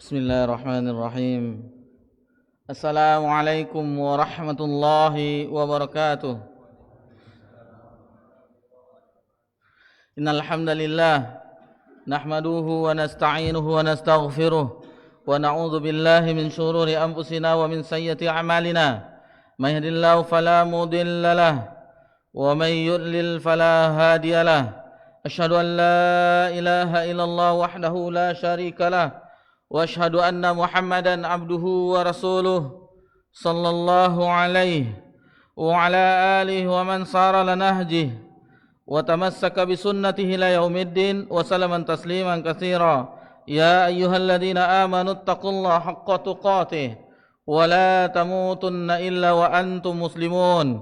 Bismillahirrahmanirrahim. Assalamualaikum warahmatullahi wabarakatuh. Innal hamdalillah nahmaduhu wa nasta'inuhu wa nastaghfiruh wa na'udzu billahi min shururi anfusina wa min sayyiati a'malina. May yahdihillahu fala mudilla lahu wa may yudlil fala hadiya lahu. Asyhadu an la ilaha illallah wahdahu la syarika lahu wa asyhadu anna Muhammadan abduhu wa rasuluh sallallahu alaihi wa ala alihi wa man sara ala nahjihi wa tamassaka bi sunnatihi ila yaumiddin wa salaman tasliman katsira. Ya ayyuhalladzina amanu taqullaha haqqa tuqatih wa la tamutunna illa wa antum muslimun.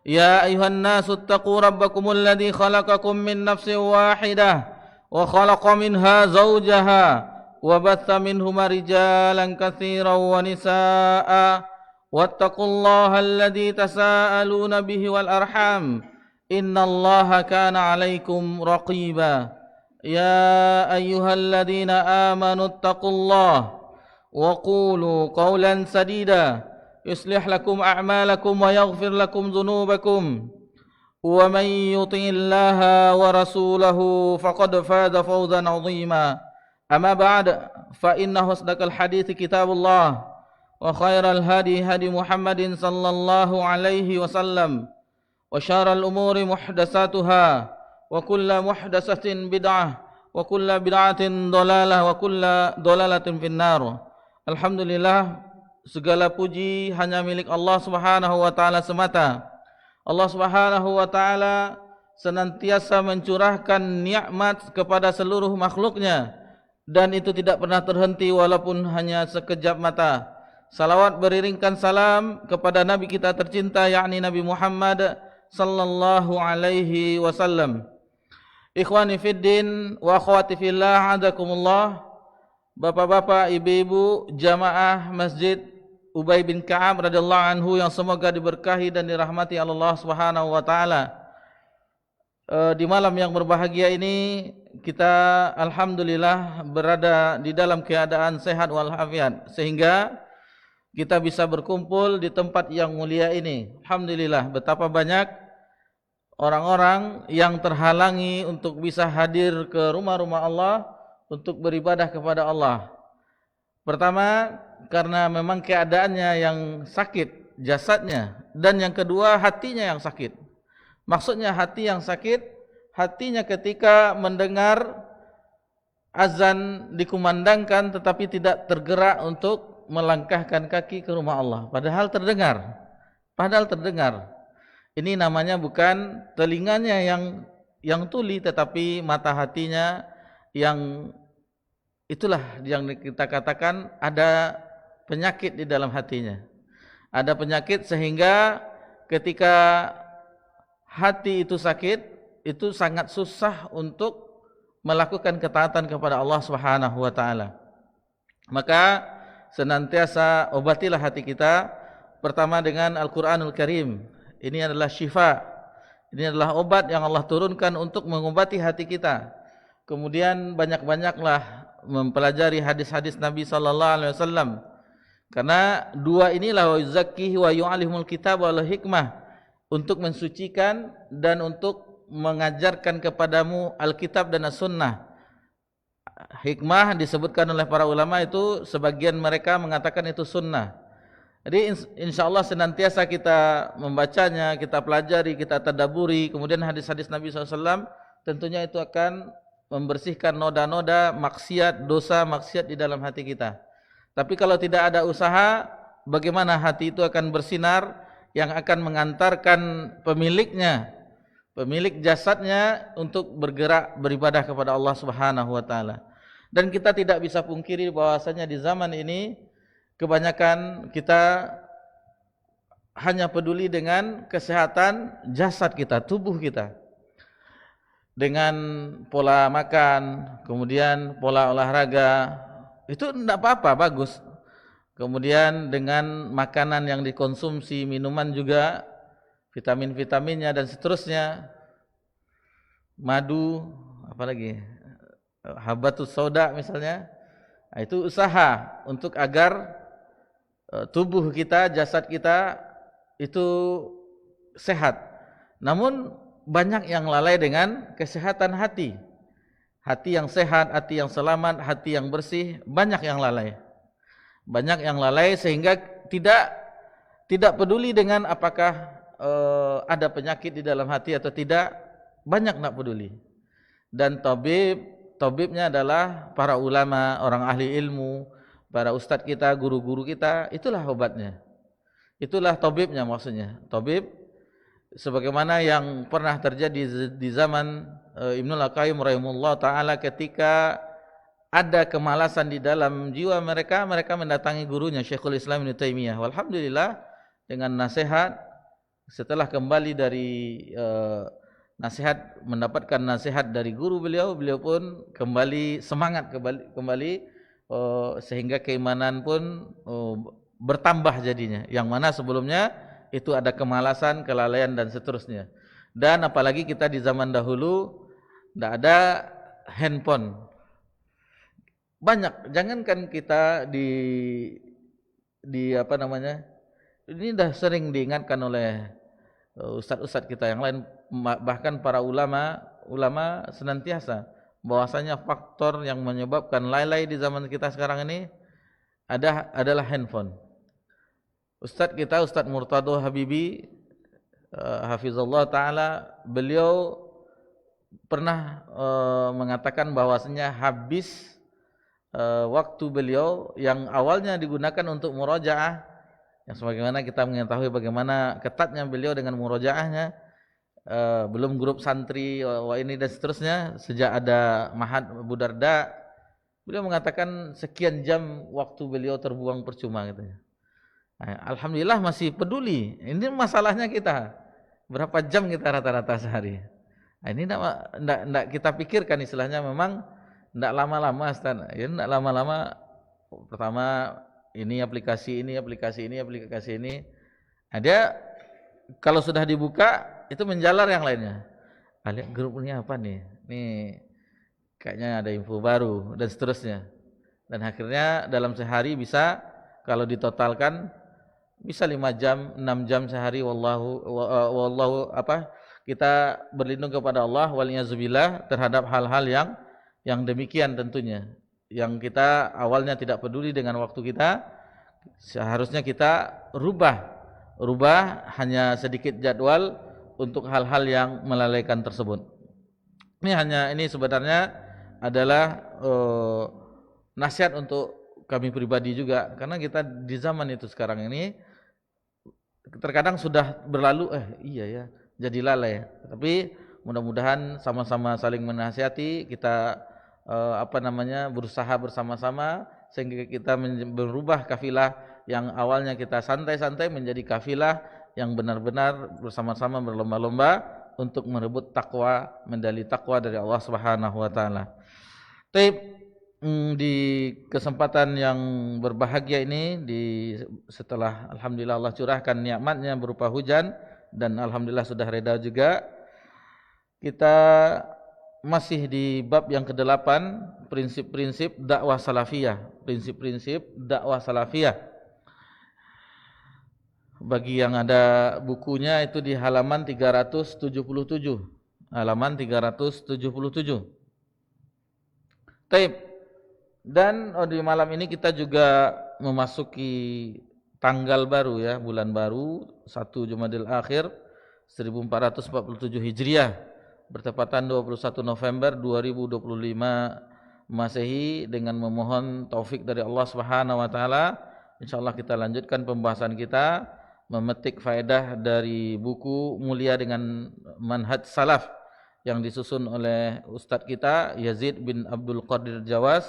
Ya ayyuhan nasu taqu rabbakumul ladzi khalaqakum min nafsin wahidah wa khalaqa minha zawjaha وبث منهما رجالا كثيرا ونساء واتقوا الله الذي تساءلون به والأرحام إن الله كان عليكم رقيبا. يا أيها الذين آمنوا اتقوا الله وقولوا قولا سديدا يصلح لكم أعمالكم ويغفر لكم ذنوبكم ومن يطع الله ورسوله فقد فاز فوزا عظيما. أما بعد فإن أصدق الحديث كتاب الله وخير الهدي هدي محمد صلى الله عليه وسلم وشر الأمور محدثاتها وكل محدثة بدعة وكل بدعة ضلالة وكل ضلالة في النار. Alhamdulillah, segala puji hanya milik Allah Subhanahu wa taala semata. Allah Subhanahu wa taala senantiasa mencurahkan nikmat kepada seluruh makhluknya, dan itu tidak pernah terhenti walaupun hanya sekejap mata. Salawat beriringkan salam kepada Nabi kita tercinta, yakni Nabi Muhammad sallallahu alaihi wasallam. Ikhwani fiddin wa akhwati fillah, adakumullah. Bapak-bapak, ibu-ibu, jamaah Masjid Ubay bin Ka'ab radhiyallahu anhu yang semoga diberkahi dan dirahmati Allah Subhanahu wa taala. Di malam yang berbahagia ini kita alhamdulillah berada di dalam keadaan sehat walafiat, sehingga kita bisa berkumpul di tempat yang mulia ini. Alhamdulillah, betapa banyak orang-orang yang terhalangi untuk bisa hadir ke rumah-rumah Allah untuk beribadah kepada Allah. Pertama, karena memang keadaannya yang sakit, jasadnya, dan yang kedua hatinya yang sakit. Maksudnya hati yang sakit, hatinya ketika mendengar azan dikumandangkan tetapi tidak tergerak untuk melangkahkan kaki ke rumah Allah. Padahal terdengar. Ini namanya bukan telinganya yang tuli, tetapi mata hatinya yang itulah yang kita katakan ada penyakit di dalam hatinya. Ada penyakit sehingga ketika hati itu sakit, itu sangat susah untuk melakukan ketaatan kepada Allah Subhanahu wa taala. Maka senantiasa obatilah hati kita, pertama dengan Al-Qur'anul Karim. Ini adalah syifa. Ini adalah obat yang Allah turunkan untuk mengobati hati kita. Kemudian banyak-banyaklah mempelajari hadis-hadis Nabi sallallahu alaihi wasallam. Karena dua inilah wa yuzakkihi wa yu'allimul kitab wal hikmah, untuk mensucikan dan untuk mengajarkan kepadamu Alkitab dan As-Sunnah. Hikmah disebutkan oleh para ulama itu, sebagian mereka mengatakan itu sunnah. Jadi insyaallah senantiasa kita membacanya, kita pelajari, kita tadaburi, kemudian hadis-hadis Nabi SAW, tentunya itu akan membersihkan noda-noda maksiat, dosa maksiat di dalam hati kita. Tapi kalau tidak ada usaha, bagaimana hati itu akan bersinar yang akan mengantarkan pemiliknya, pemilik jasadnya untuk bergerak beribadah kepada Allah Subhanahu wa taala. Dan kita tidak bisa pungkiri bahwasanya di zaman ini kebanyakan kita hanya peduli dengan kesehatan jasad kita, tubuh kita. Dengan pola makan, kemudian pola olahraga, itu tidak apa-apa, bagus. Kemudian dengan makanan yang dikonsumsi, minuman juga, vitamin-vitaminnya dan seterusnya, madu, apalagi habatus sauda misalnya, Nah, itu usaha untuk agar tubuh kita, jasad kita itu sehat. Namun banyak yang lalai dengan kesehatan hati. Hati yang sehat, hati yang selamat, hati yang bersih, banyak yang lalai. Banyak yang lalai sehingga tidak peduli dengan apakah ada penyakit di dalam hati atau tidak, banyak tidak peduli. Dan tabibnya adalah para ulama, orang ahli ilmu, para ustadz kita, guru-guru kita, itulah obatnya. Itulah tabibnya maksudnya. Tabib sebagaimana yang pernah terjadi di zaman Ibnul Qayyim rahimahullah taala, ketika ada kemalasan di dalam jiwa mereka mendatangi gurunya Syekhul Islam Ibnu Taimiyah. Walhamdulillah, dengan nasihat, setelah kembali dari nasihat, mendapatkan nasihat dari guru beliau pun kembali semangat, kembali sehingga keimanan pun bertambah jadinya. Yang mana sebelumnya itu ada kemalasan, kelalaian dan seterusnya. Dan apalagi kita di zaman dahulu tidak ada handphone. Banyak, jangankan kita di apa namanya, ini dah sering diingatkan oleh ustadz-ustadz kita yang lain, bahkan para ulama senantiasa bahwasanya faktor yang menyebabkan lalai di zaman kita sekarang ini adalah handphone. Ustadz kita, Ustadz Murtado Habibi hafizallah taala, beliau pernah mengatakan bahwasanya habis waktu beliau yang awalnya digunakan untuk murajaah, yang sebagaimana kita mengetahui bagaimana ketatnya beliau dengan murajaahnya, belum grup santri ini dan seterusnya, sejak ada Mahat Abu Darda, beliau mengatakan sekian jam waktu beliau terbuang percuma katanya. Alhamdulillah masih peduli. Ini masalahnya kita, berapa jam kita rata-rata sehari. Ini tidak kita pikirkan, istilahnya memang tidak lama-lama, Ustaz. Ya, tidak lama-lama. Pertama ini aplikasi ini. Dia kalau sudah dibuka itu menjalar yang lainnya. Lihat grup ini apa nih? Nih kayaknya ada info baru dan seterusnya. Dan akhirnya dalam sehari bisa, kalau ditotalkan bisa 5 jam, 6 jam sehari. Wallahu kita berlindung kepada Allah waliyadzubillah terhadap hal-hal yang demikian tentunya. Yang kita awalnya tidak peduli dengan waktu kita, seharusnya kita rubah hanya sedikit jadwal untuk hal-hal yang melalaikan tersebut. Ini sebenarnya adalah nasihat untuk kami pribadi juga, karena kita di zaman itu sekarang ini terkadang sudah berlalu, iya ya, jadi lalai. Tapi mudah-mudahan sama-sama saling menasihati, kita berusaha bersama-sama sehingga kita berubah kafilah yang awalnya kita santai-santai menjadi kafilah yang benar-benar bersama-sama berlomba-lomba untuk merebut takwa, medali takwa dari Allah Subhanahu wa taala. Di kesempatan yang berbahagia ini, setelah alhamdulillah Allah curahkan nikmatnya berupa hujan dan alhamdulillah sudah reda juga, kita masih di bab yang ke-8, prinsip-prinsip dakwah salafiyah. Prinsip-prinsip dakwah salafiyah. Bagi yang ada bukunya itu di halaman 377. Halaman 377. Taib. Dan di malam ini kita juga memasuki tanggal baru ya, bulan baru, 1 Jumadil Akhir 1447 Hijriah, bertepatan 21 November 2025 Masehi. Dengan memohon taufik dari Allah Subhanahu wa taala, insyaallah kita lanjutkan pembahasan kita, memetik faedah dari buku Mulia dengan Manhaj Salaf yang disusun oleh ustadz kita Yazid bin Abdul Qadir Jawas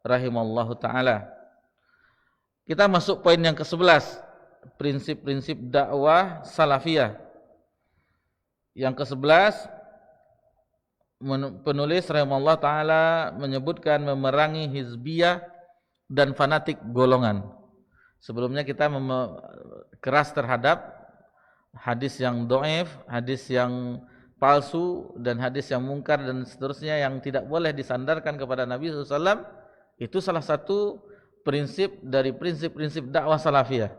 rahimallahu taala. Kita masuk poin yang ke-11, prinsip-prinsip dakwah salafiyah. Yang ke-11, penulis rahimallahu taala menyebutkan memerangi hizbiyah dan fanatik golongan. Sebelumnya kita keras terhadap hadis yang dhaif, hadis yang palsu dan hadis yang mungkar dan seterusnya yang tidak boleh disandarkan kepada Nabi SAW. Itu salah satu prinsip dari prinsip-prinsip dakwah salafiyah.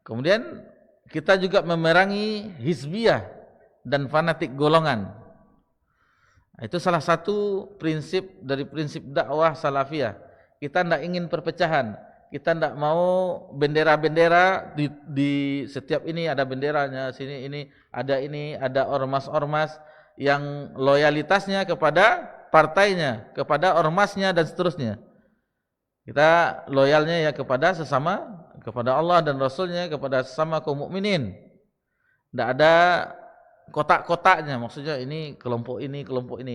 Kemudian kita juga memerangi hizbiyah dan fanatik golongan. Itu salah satu prinsip dari prinsip dakwah salafiyah. Kita tidak ingin perpecahan. Kita tidak mau bendera-bendera di setiap ini ada benderanya, sini ini ada ormas-ormas yang loyalitasnya kepada partainya, kepada ormasnya dan seterusnya. Kita loyalnya ya kepada sesama, kepada Allah dan Rasulnya, kepada sesama kaum mukminin. Tidak ada kotak-kotaknya, maksudnya ini, kelompok ini,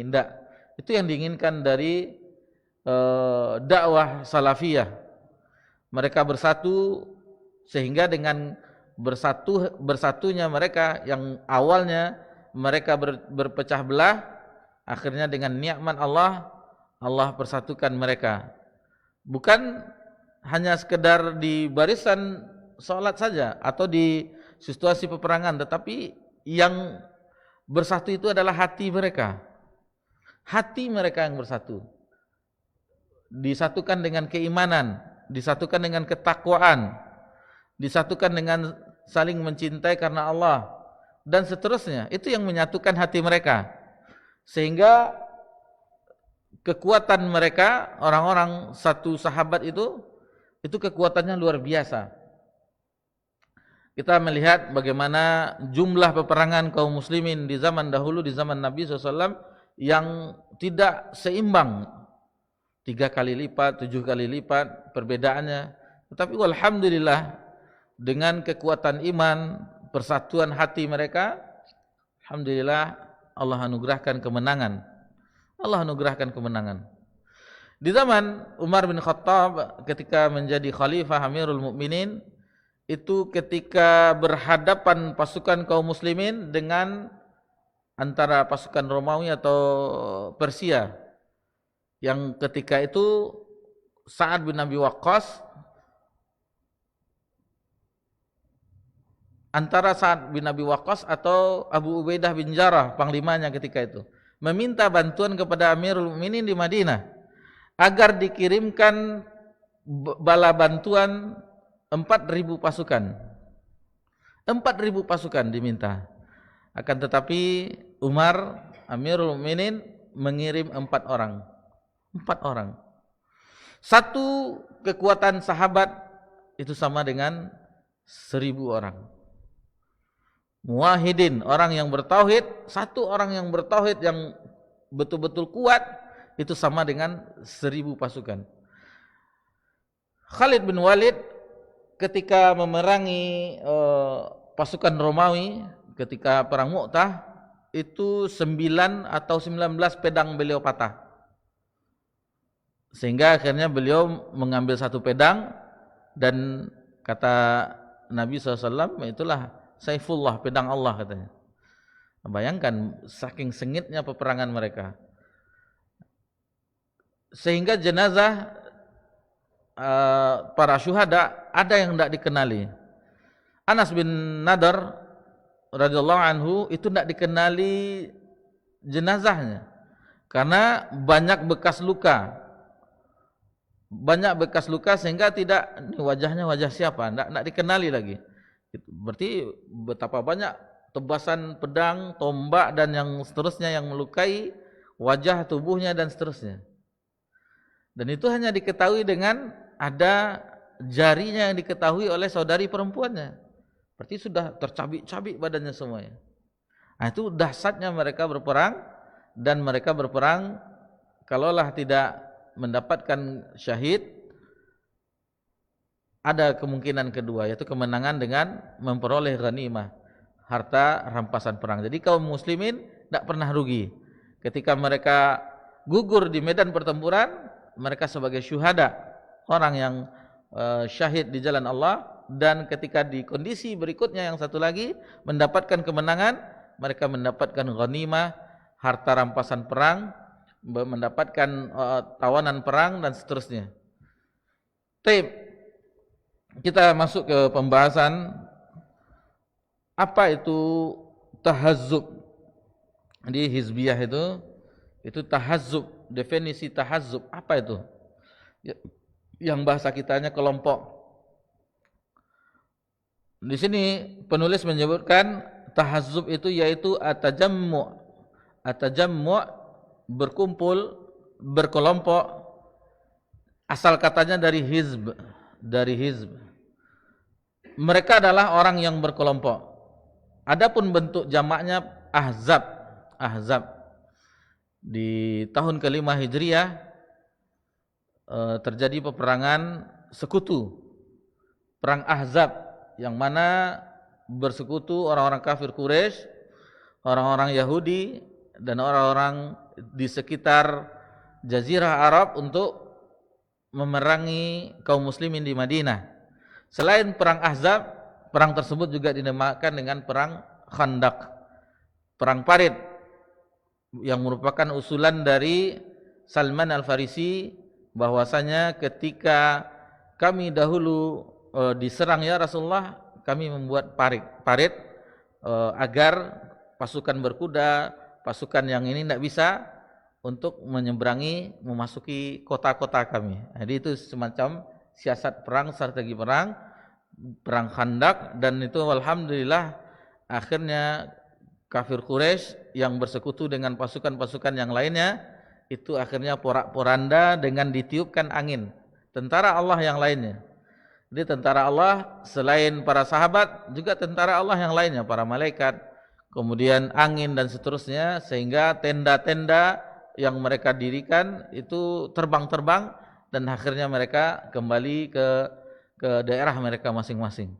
tidak. Itu yang diinginkan dari dakwah salafiyah. Mereka bersatu sehingga dengan bersatunya mereka yang awalnya mereka berpecah belah, akhirnya dengan nikmat Allah persatukan mereka. Bukan hanya sekedar di barisan sholat saja atau di situasi peperangan, tetapi yang bersatu itu adalah hati mereka. Hati mereka yang bersatu. Disatukan dengan keimanan, disatukan dengan ketakwaan, disatukan dengan saling mencintai karena Allah dan seterusnya. Itu yang menyatukan hati mereka. Sehingga kekuatan mereka, orang-orang satu sahabat itu kekuatannya luar biasa. Kita melihat bagaimana jumlah peperangan kaum muslimin di zaman dahulu, di zaman Nabi SAW yang tidak seimbang. 3 kali lipat, 7 kali lipat perbedaannya. Tetapi alhamdulillah dengan kekuatan iman, persatuan hati mereka, alhamdulillah Allah anugerahkan kemenangan. Allah anugerahkan kemenangan. Di zaman Umar bin Khattab ketika menjadi khalifah Amirul Mukminin, itu ketika berhadapan pasukan kaum muslimin dengan antara pasukan Romawi atau Persia, yang ketika itu Sa'ad bin Abi Waqqas, antara Sa'ad bin Abi Waqqas atau Abu Ubaidah bin Jarrah, panglimanya ketika itu, meminta bantuan kepada Amirul Mukminin di Madinah agar dikirimkan bala bantuan 4.000 pasukan. 4.000 pasukan diminta. Akan tetapi Umar, Amirul Mukminin, mengirim 4 orang. 4 orang. Satu kekuatan sahabat itu sama dengan 1.000 orang. Muwahhidin, orang yang bertauhid, satu orang yang bertauhid yang betul-betul kuat, itu sama dengan 1.000 pasukan. Khalid bin Walid ketika memerangi pasukan Romawi ketika perang Mu'tah, itu 9 atau 19 pedang beliau patah. Sehingga akhirnya beliau mengambil satu pedang dan kata Nabi SAW, itulah Saifullah, pedang Allah katanya. Bayangkan saking sengitnya peperangan mereka. Sehingga jenazah para syuhada ada yang tidak dikenali. Anas bin Nadar radhiyallahu anhu itu tidak dikenali jenazahnya karena banyak bekas luka. Banyak bekas luka sehingga tidak, ini wajahnya wajah siapa, tidak dikenali lagi. Berarti betapa banyak tebasan pedang, tombak dan yang seterusnya yang melukai wajah, tubuhnya dan seterusnya. Dan itu hanya diketahui dengan ada jarinya yang diketahui oleh saudari perempuannya. Berarti sudah tercabik-cabik badannya semuanya. Nah, itu dahsyatnya mereka berperang, dan mereka berperang kalaulah tidak mendapatkan syahid, ada kemungkinan kedua, yaitu kemenangan dengan memperoleh ghanimah, harta rampasan perang. Jadi kaum muslimin tidak pernah rugi. Ketika mereka gugur di medan pertempuran, mereka sebagai syuhada, orang yang syahid di jalan Allah. Dan ketika di kondisi berikutnya yang satu lagi mendapatkan kemenangan, mereka mendapatkan ghanimah, harta rampasan perang, mendapatkan tawanan perang dan seterusnya. Baik, kita masuk ke pembahasan apa itu tahazzub. Di hizbiyah itu tahazzub, definisi tahazzub apa itu? yang bahasa kitanya kelompok. Di sini penulis menyebutkan tahazzub itu yaitu at-tajammu', berkumpul, berkelompok. Asal katanya dari hizb, Mereka adalah orang yang berkelompok. Adapun bentuk jamaknya ahzab. Di tahun ke-5 Hijriah terjadi peperangan sekutu, perang Ahzab, yang mana bersekutu orang-orang kafir Quraisy, orang-orang Yahudi, dan orang-orang di sekitar Jazirah Arab untuk memerangi kaum muslimin di Madinah. Selain perang Ahzab, perang tersebut juga dinamakan dengan perang Khandaq, perang parit, yang merupakan usulan dari Salman Al-Farisi, bahwasanya ketika kami dahulu diserang ya Rasulullah, kami membuat parit agar pasukan berkuda, pasukan yang ini tidak bisa untuk menyeberangi, memasuki kota-kota kami. Jadi itu semacam siasat perang, strategi perang Khandaq, dan itu alhamdulillah akhirnya kafir Quraisy yang bersekutu dengan pasukan-pasukan yang lainnya itu akhirnya porak-poranda dengan ditiupkan angin tentara Allah yang lainnya. Jadi tentara Allah selain para sahabat juga tentara Allah yang lainnya, para malaikat, kemudian angin dan seterusnya, sehingga tenda-tenda yang mereka dirikan itu terbang-terbang dan akhirnya mereka kembali ke daerah mereka masing-masing.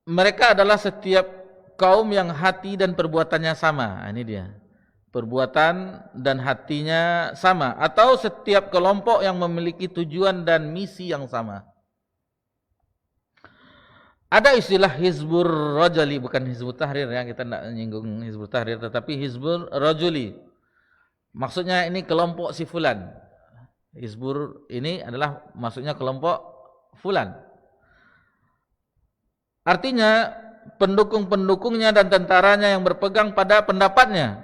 Mereka adalah setiap kaum yang hati dan perbuatannya sama. Ini dia. Perbuatan dan hatinya sama. Atau setiap kelompok yang memiliki tujuan dan misi yang sama. Ada istilah Hizbur Rajuli, bukan Hizbut Tahrir ya, kita tidak menyinggung Hizbut Tahrir, tetapi Hizbur Rajuli. Maksudnya ini kelompok si fulan. Hizbur ini adalah maksudnya kelompok fulan. Artinya pendukung-pendukungnya dan tentaranya yang berpegang pada pendapatnya.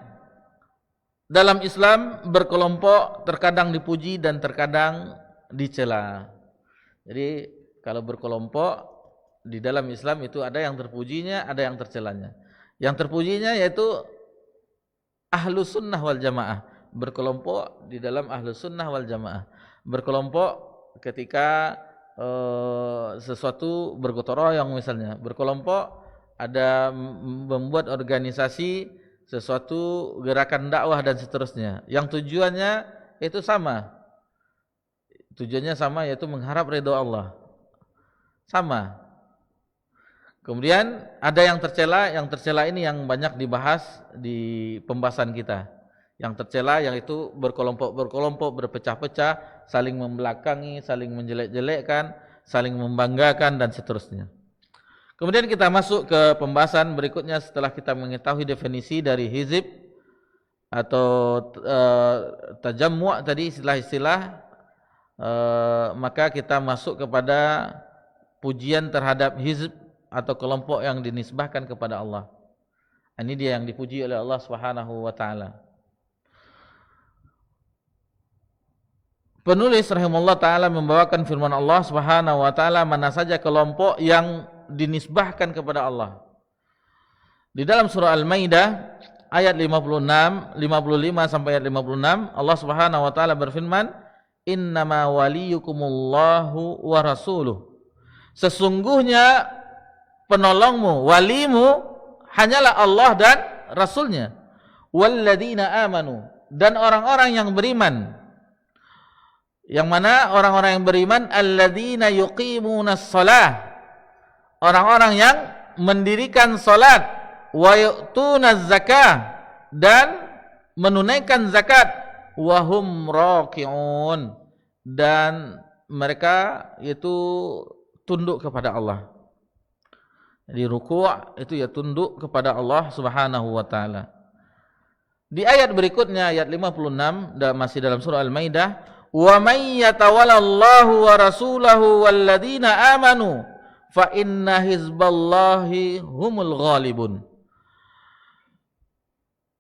Dalam Islam berkelompok terkadang dipuji dan terkadang dicela. Jadi kalau berkelompok di dalam Islam itu ada yang terpujinya, ada yang tercelanya. Yang terpujinya yaitu Ahlus Sunnah wal Jamaah, berkelompok di dalam Ahlus Sunnah wal Jamaah. Berkelompok ketika sesuatu bergotong royong misalnya, berkelompok ada membuat organisasi sesuatu gerakan dakwah dan seterusnya, yang tujuannya itu sama, yaitu mengharap ridho Allah, sama. Kemudian ada yang tercela ini yang banyak dibahas di pembahasan kita. Yang tercela yang itu berkelompok, berpecah-pecah, saling membelakangi, saling menjelek-jelekkan, saling membanggakan dan seterusnya. Kemudian kita masuk ke pembahasan berikutnya setelah kita mengetahui definisi dari hizib atau tajammu' tadi, istilah-istilah, maka kita masuk kepada pujian terhadap hizib atau kelompok yang dinisbahkan kepada Allah. Ini dia yang dipuji oleh Allah Subhanahu wa taala. Penulis rahimahullah ta'ala membawakan firman Allah Subhanahu wa ta'ala mana saja kelompok yang dinisbahkan kepada Allah. Di dalam surah Al-Maidah ayat 55 sampai ayat 56, Allah Subhanahu wa ta'ala berfirman, "Innama waliyukumullahu wa rasuluh." Sesungguhnya penolongmu, walimu hanyalah Allah dan Rasulnya. Walladzina amanu, dan orang-orang yang beriman. Yang mana orang-orang yang beriman, alladzina yuqimunas shalah, orang-orang yang mendirikan salat, wa yu'tunaz zakah, dan menunaikan zakat, wa hum raki'un, dan mereka itu tunduk kepada Allah. Jadi ruku' itu ya tunduk kepada Allah Subhanahu wa taala. Di ayat berikutnya ayat 56 masih dalam surah Al-Maidah, wa may yatawallallahu wa rasulahu walladzina amanu fa inna hizballahi humul ghalibun.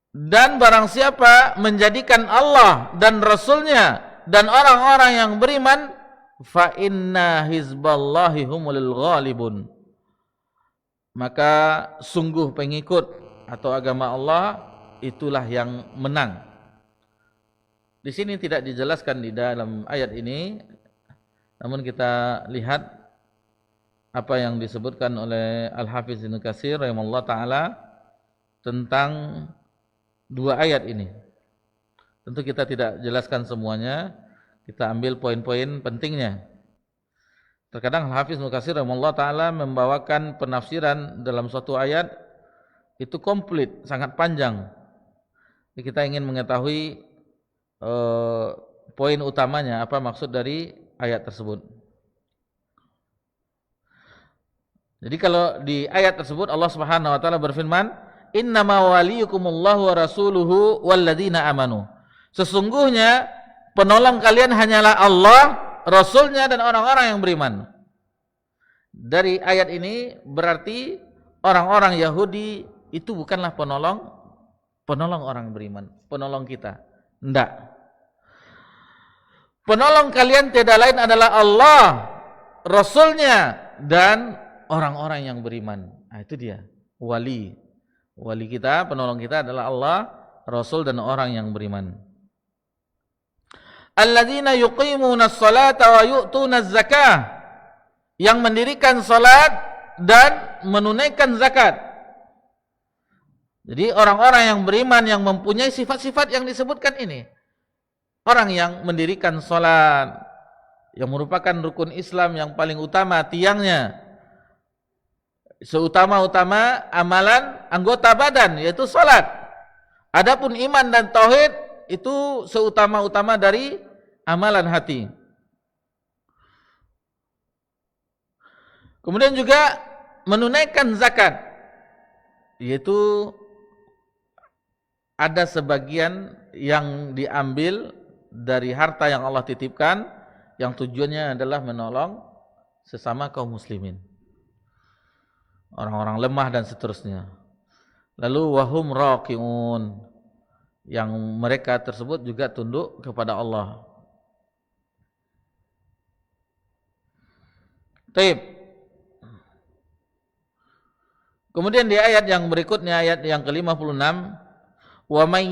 Dan barang siapa menjadikan Allah dan Rasulnya dan orang-orang yang beriman, fa inna hizballahi humul ghalibun, maka sungguh pengikut atau agama Allah itulah yang menang. Di sini tidak dijelaskan di dalam ayat ini, namun kita lihat apa yang disebutkan oleh Al-Hafiz Ibnu Katsir rahimahullah taala tentang dua ayat ini. Tentu kita tidak jelaskan semuanya, kita ambil poin-poin pentingnya. Terkadang Al-Hafiz Ibnu Katsir rahimahullah taala membawakan penafsiran dalam suatu ayat itu komplit, sangat panjang. Jadi kita ingin mengetahui poin utamanya, apa maksud dari ayat tersebut. Jadi kalau di ayat tersebut Allah Subhanahu wa taala berfirman, "Innama waliyukumullahu wa rasuluhu walladzina amanu." Sesungguhnya penolong kalian hanyalah Allah, Rasulnya dan orang-orang yang beriman. Dari ayat ini berarti orang-orang Yahudi itu bukanlah penolong orang beriman, penolong kita. Tidak. Penolong kalian tidak lain adalah Allah, Rasulnya dan orang-orang yang beriman. Nah, itu dia wali. Wali kita, penolong kita adalah Allah, Rasul dan orang yang beriman. Alladzina yuqimuna as-salata wa yu'tuna az-zakah, yang mendirikan salat dan menunaikan zakat. Jadi orang-orang yang beriman yang mempunyai sifat-sifat yang disebutkan ini, orang yang mendirikan salat yang merupakan rukun Islam yang paling utama, tiangnya seutama-utama amalan anggota badan, yaitu salat. Adapun iman dan tauhid itu seutama-utama dari amalan hati. Kemudian juga menunaikan zakat, yaitu ada sebagian yang diambil dari harta yang Allah titipkan, yang tujuannya adalah menolong sesama kaum muslimin, orang-orang lemah dan seterusnya. Lalu wahum raqiun, yang mereka tersebut juga tunduk kepada Allah. Taib. Kemudian di ayat yang berikutnya, ayat yang ke-56, wa may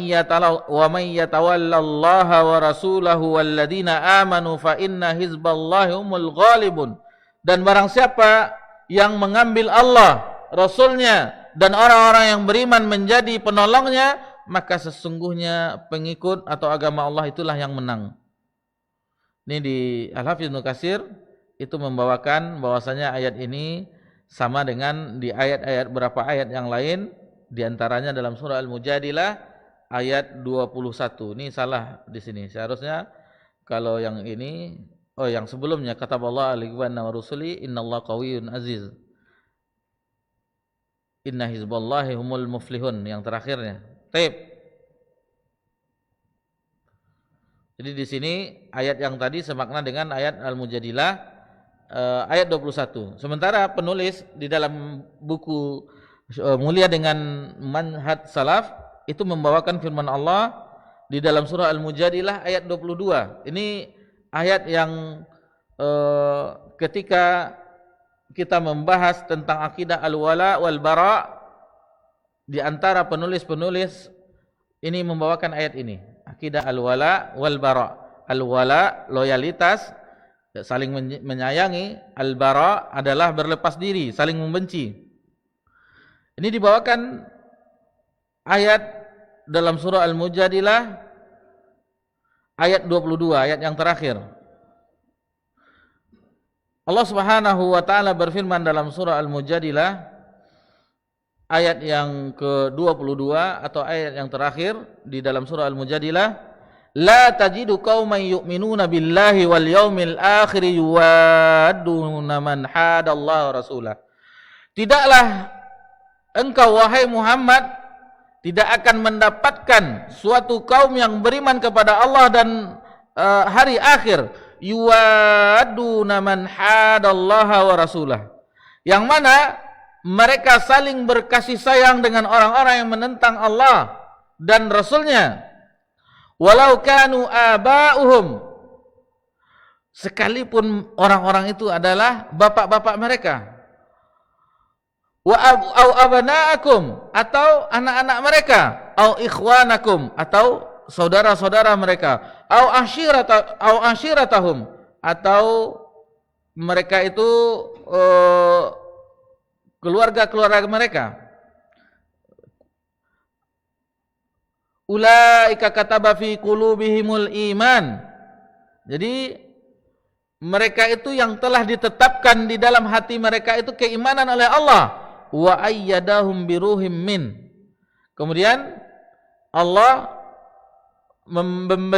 yatawallallaha wa rasulahu walladzina amanu fa inna hizballahi humul ghalibun. Dan barang siapa yang mengambil Allah, Rasulnya dan orang-orang yang beriman menjadi penolongnya, maka sesungguhnya pengikut atau agama Allah itulah yang menang. Ini di Al-Hafiz Ibnu Katsir itu membawakan bahwasanya ayat ini sama dengan di ayat-ayat berapa ayat yang lain, di antaranya dalam surah Al-Mujadilah ayat 21. Ini salah di sini. Seharusnya kalau yang ini, yang sebelumnya, kataballahu alaihi wa rusuli innallaha qawiyyun aziz. Inna hizballahi humul muflihun, yang terakhirnya. Taib. Jadi di sini ayat yang tadi semakna dengan ayat Al-Mujadilah ayat 21. Sementara penulis di dalam buku Mulia dengan Manhaj Salaf itu membawakan firman Allah di dalam surah Al-Mujadilah ayat 22. Ini ayat yang ketika kita membahas tentang akidah al-wala wal bara, di antara penulis-penulis ini membawakan ayat ini, akidah al-wala wal bara. Al-wala loyalitas, saling menyayangi, al-bara adalah berlepas diri, saling membenci. Ini dibawakan ayat dalam surah Al-Mujadilah ayat 22, ayat yang terakhir. Allah Subhanahu wa taala berfirman dalam surah Al-Mujadilah ayat yang ke-22 atau ayat yang terakhir di dalam surah Al-Mujadilah, la tajidu qauman yu'minuna billahi wal yaumil akhir yuwadduna man hadallaha wa rasulah. Tidaklah engkau wahai Muhammad tidak akan mendapatkan suatu kaum yang beriman kepada Allah dan hari akhir, yuwadduna man hadallaha wa rasulah, yang mana mereka saling berkasih sayang dengan orang-orang yang menentang Allah dan Rasulnya, walau kanu aba'uhum, sekalipun orang-orang itu adalah bapak-bapak mereka, au abana'akum, atau anak-anak mereka, au ikhwanakum, atau saudara-saudara mereka, au ashiratahum, atau mereka itu keluarga-keluarga mereka. Ulaika kataba fi qulubihimul iman. Jadi mereka itu yang telah ditetapkan di dalam hati mereka itu keimanan oleh Allah. Wa ayyadahum biruhim min. Kemudian Allah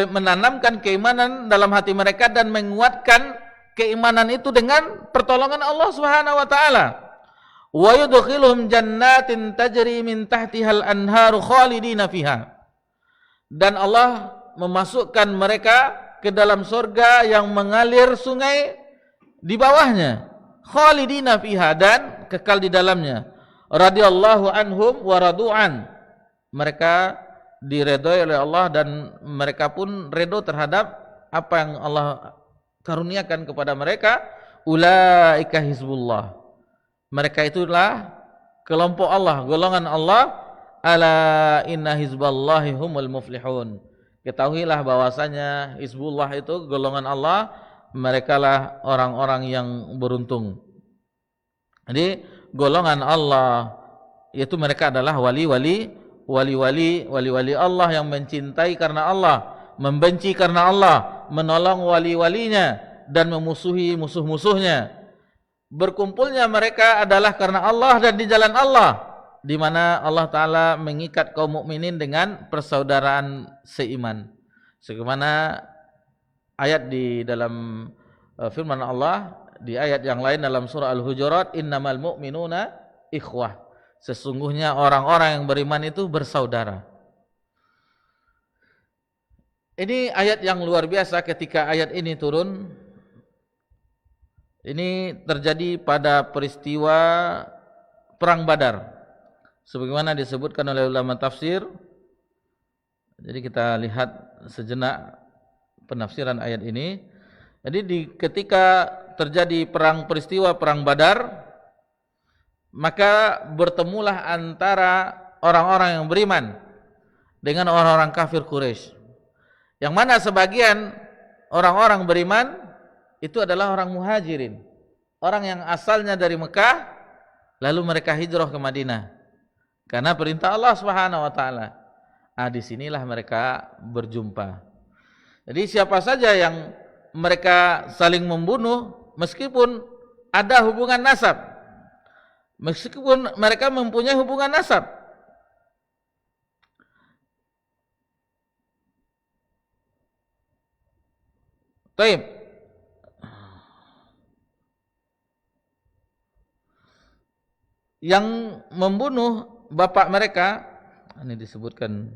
menanamkan keimanan dalam hati mereka dan menguatkan keimanan itu dengan pertolongan Allah Subhanahu wa taala. Wa yudkhiluhum jannatin tajri min tahtihal anharu khalidina fiha. Dan Allah memasukkan mereka ke dalam surga yang mengalir sungai di bawahnya, khalidina fiha, dan kekal di dalamnya. Radhiyallahu anhum wa radu'an. Mereka diredoi oleh Allah dan mereka pun redho terhadap apa yang Allah karuniakan kepada mereka. Ulaika hizbullah. Mereka itulah kelompok Allah, golongan Allah. Ala inna hizballahi humul muflihun. Ketahuilah bahwasanya hizbullah itu golongan Allah, merekalah orang-orang yang beruntung. Jadi golongan Allah yaitu mereka adalah wali-wali Allah yang mencintai karena Allah, membenci karena Allah, menolong wali-walinya dan memusuhi musuh-musuhnya. Berkumpulnya mereka adalah karena Allah dan di jalan Allah, di mana Allah Ta'ala mengikat kaum mukminin dengan persaudaraan seiman. Sebagaimana ayat di dalam firman Allah, di ayat yang lain dalam surah Al-Hujurat, innamal mu'minuna ikhwah. Sesungguhnya orang-orang yang beriman itu bersaudara. Ini ayat yang luar biasa. Ketika ayat ini turun, ini terjadi pada peristiwa Perang Badar, sebagaimana disebutkan oleh ulama tafsir. Jadi kita lihat sejenak penafsiran ayat ini. Jadi ketika terjadi peristiwa perang Badar, maka bertemulah antara orang-orang yang beriman dengan orang-orang kafir Quraisy. Yang mana sebagian orang-orang beriman itu adalah orang muhajirin, orang yang asalnya dari Mekah lalu mereka hijrah ke Madinah karena perintah Allah Subhanahu wa taala. Disinilah mereka berjumpa. Jadi siapa saja yang mereka saling membunuh meskipun ada hubungan nasab, meskipun mereka mempunyai hubungan nasab, taib, yang membunuh bapak mereka, ini disebutkan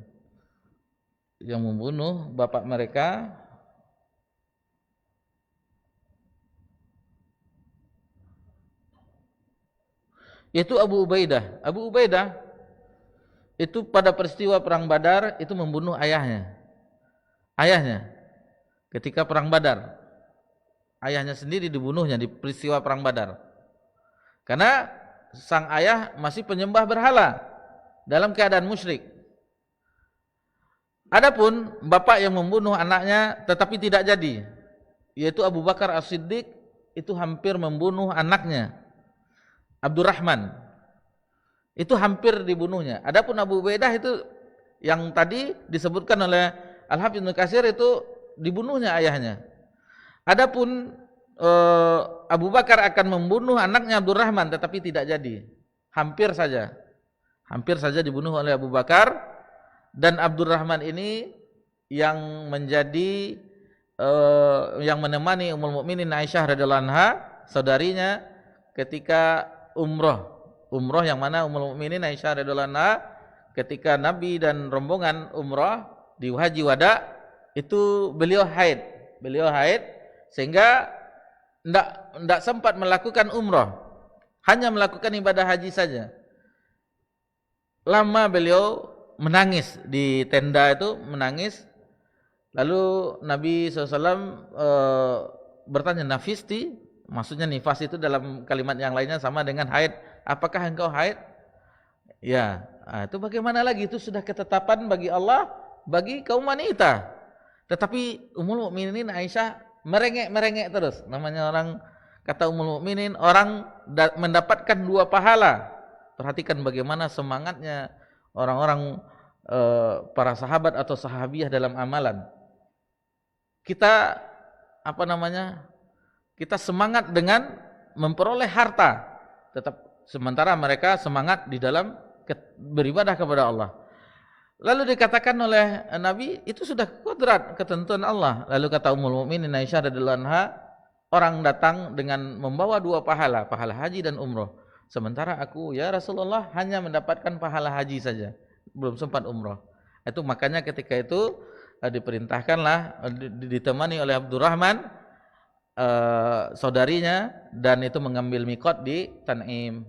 yang membunuh bapak mereka yaitu Abu Ubaidah. Abu Ubaidah itu pada peristiwa perang Badar itu membunuh ayahnya. Ayahnya ketika perang Badar, ayahnya sendiri dibunuhnya di peristiwa perang Badar. Karena sang ayah masih penyembah berhala dalam keadaan musyrik. Adapun bapak yang membunuh anaknya tetapi tidak jadi, yaitu Abu Bakar As-Siddiq, itu hampir membunuh anaknya Abdurrahman, itu hampir dibunuhnya. Adapun Abu Ubaidah itu yang tadi disebutkan oleh Al-Hafidz Ibnu Katsir itu dibunuhnya ayahnya. Adapun Abu Bakar akan membunuh anaknya Abdurrahman tetapi tidak jadi. Hampir saja dibunuh oleh Abu Bakar, dan Abdurrahman ini yang menjadi yang menemani Ummul Mukminin Aisyah radhiyallahu anha, saudarinya, ketika umroh yang mana Ummul Mukminin Aisyah radhiyallahu anha ketika Nabi dan rombongan umroh di haji wada itu beliau haid sehingga tidak sempat melakukan umroh, hanya melakukan ibadah haji saja. Lama beliau menangis di tenda itu, menangis. Lalu Nabi SAW bertanya, nafisti, maksudnya nifas itu dalam kalimat yang lainnya sama dengan haid. Apakah engkau haid? Ya, itu bagaimana lagi? Itu sudah ketetapan bagi Allah, bagi kaum wanita. Tetapi Ummul Mukminin Aisyah merengek-merengek terus. Namanya orang, kata Ummul Mukminin, orang mendapatkan 2 pahala. Perhatikan bagaimana semangatnya orang-orang para sahabat atau sahabiah dalam amalan. Kita kita semangat dengan memperoleh harta, tetap sementara mereka semangat di dalam beribadah kepada Allah. Lalu dikatakan oleh Nabi, itu sudah kodrat, ketentuan Allah. Lalu kata Ummul Mukminin Aisyah radhiyallahu anha, orang datang dengan membawa 2 pahala, pahala haji dan umroh. Sementara aku, ya Rasulullah, hanya mendapatkan pahala haji saja, belum sempat umroh. Itu makanya ketika itu diperintahkanlah, ditemani oleh Abdurrahman, saudarinya, dan itu mengambil mikot di Tan'im.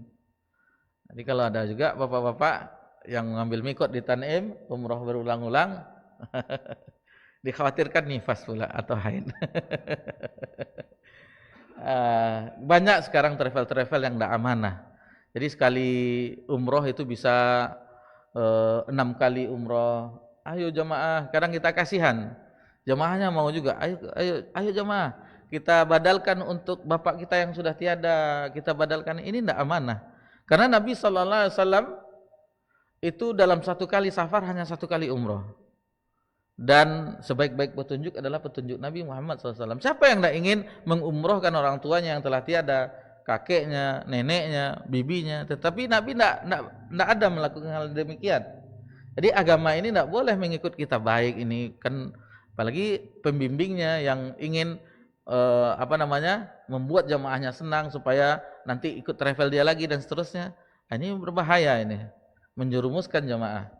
Jadi kalau ada juga bapak-bapak yang mengambil mikot di Tan'im, umroh berulang-ulang, dikhawatirkan nifas pula atau haid. Banyak sekarang travel-travel yang tidak amanah. Jadi sekali umroh itu bisa 6 kali umroh. Ayo jamaah, kadang kita kasihan. Jamaahnya mau juga, ayo jamaah. Kita badalkan untuk bapak kita yang sudah tiada, kita badalkan. Ini tidak amanah. Karena Nabi SAW itu dalam 1 kali safar hanya 1 kali umroh. Dan sebaik-baik petunjuk adalah petunjuk Nabi Muhammad SAW. Siapa yang tidak ingin mengumrohkan orang tuanya yang telah tiada, kakeknya, neneknya, bibinya. Tetapi Nabi tidak ada melakukan hal demikian. Jadi agama ini tidak boleh mengikut kita baik ini kan, apalagi pembimbingnya yang ingin membuat jamaahnya senang supaya nanti ikut travel dia lagi dan seterusnya. Ini berbahaya, ini menjerumuskan jamaah.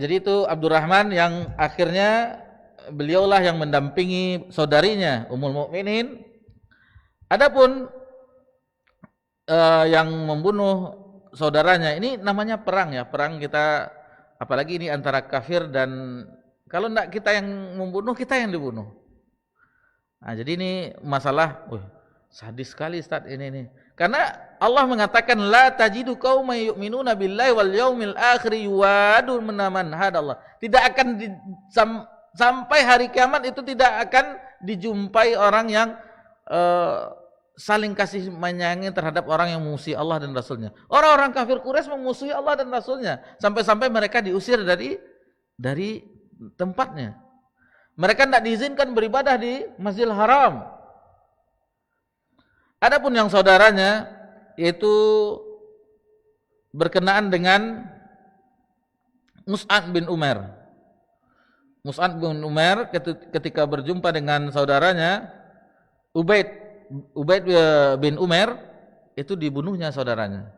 Jadi itu Abdurrahman yang akhirnya beliaulah yang mendampingi saudarinya Ummul Mukminin. Adapun yang membunuh saudaranya, ini namanya perang ya, perang kita, apalagi ini antara kafir, dan kalau tidak kita yang membunuh, kita yang dibunuh. Nah, jadi ini masalah, sadis sekali Ustaz ini nih. Karena Allah mengatakan la tajidu qauman yu'minuna billahi wal yaumil akhir yuwadun man hadallah. Tidak akan sampai hari kiamat itu tidak akan dijumpai orang yang saling kasih menyayangi terhadap orang yang memusuhi Allah dan Rasulnya. Orang-orang kafir Quraisy memusuhi Allah dan Rasulnya, sampai-sampai mereka diusir dari tempatnya. Mereka tidak diizinkan beribadah di Masjidil Haram. Adapun yang saudaranya, yaitu berkenaan dengan Mus'ab bin Umair. Mus'ab bin Umair ketika berjumpa dengan saudaranya Ubaid bin Umair, itu dibunuhnya saudaranya.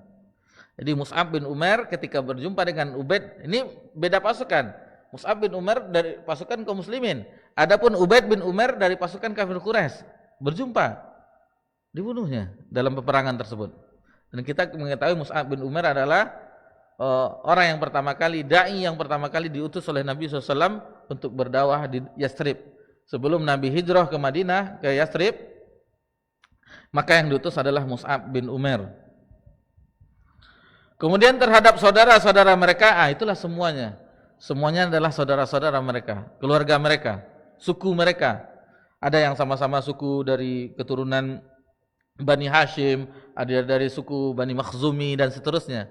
Jadi Mus'ab bin Umair ketika berjumpa dengan Ubaid, ini beda pasukan. Mus'ab bin Umair dari pasukan kaum muslimin, adapun Ubaid bin Umair dari pasukan kafir Quraisy. Berjumpa, dibunuhnya dalam peperangan tersebut. Dan kita mengetahui Mus'ab bin Umair adalah orang yang pertama kali, dai yang pertama kali diutus oleh Nabi SAW untuk berdakwah di Yathrib. Sebelum Nabi hijrah ke Madinah, ke Yathrib, maka yang diutus adalah Mus'ab bin Umair. Kemudian terhadap saudara-saudara mereka, itulah semuanya. Semuanya adalah saudara-saudara mereka, keluarga mereka, suku mereka. Ada yang sama-sama suku dari keturunan Bani Hashim, ada dari suku Bani Makhzumi dan seterusnya.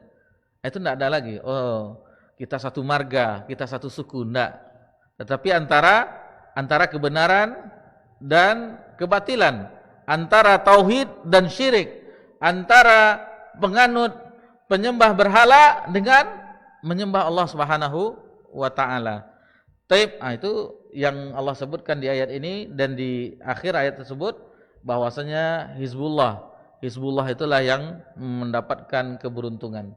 Itu tidak ada lagi. Oh, kita satu marga, kita satu suku, tidak. Tetapi antara kebenaran dan kebatilan, antara tauhid dan syirik, antara penganut penyembah berhala dengan menyembah Allah Subhanahu wa ta'ala. Itu yang Allah sebutkan di ayat ini, dan di akhir ayat tersebut bahwasanya Hizbullah itulah yang mendapatkan keberuntungan.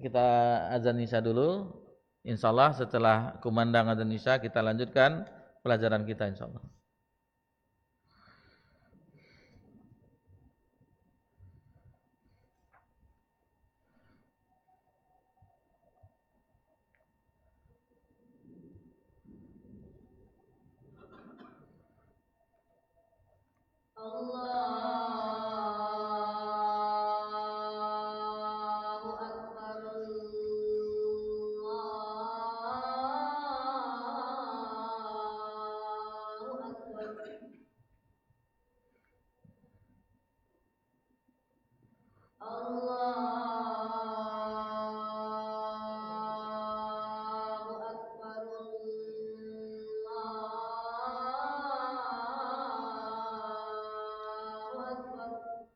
Kita azan isya dulu. Insyaallah setelah kumandang azan isya kita lanjutkan pelajaran kita insyaallah.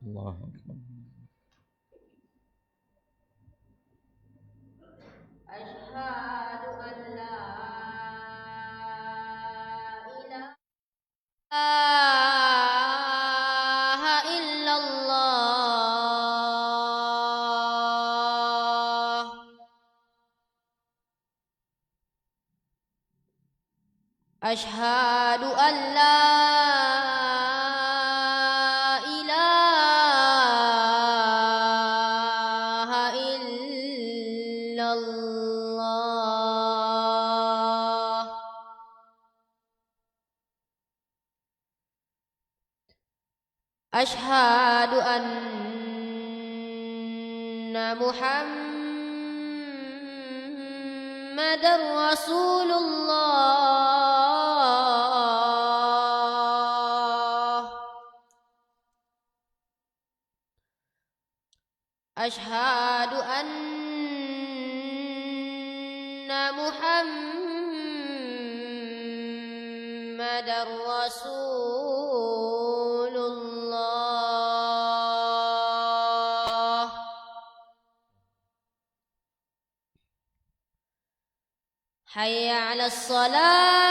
Allahu Akbar. Asyhadu an la ilaha illallah. Asyhadu an la ilaha illallah. Asyhadu anna Muhammadar Rasulullah. Asyhadu anna Muhammadar Rasulullah. Hayya 'alas shalah.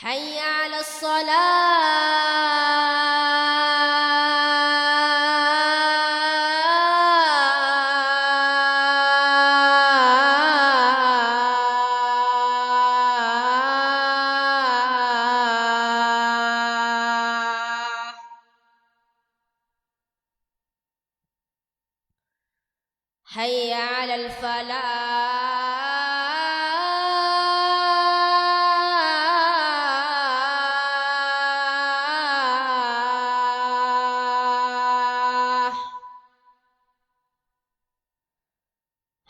Hayya 'alas salah. Hayya 'alal falah.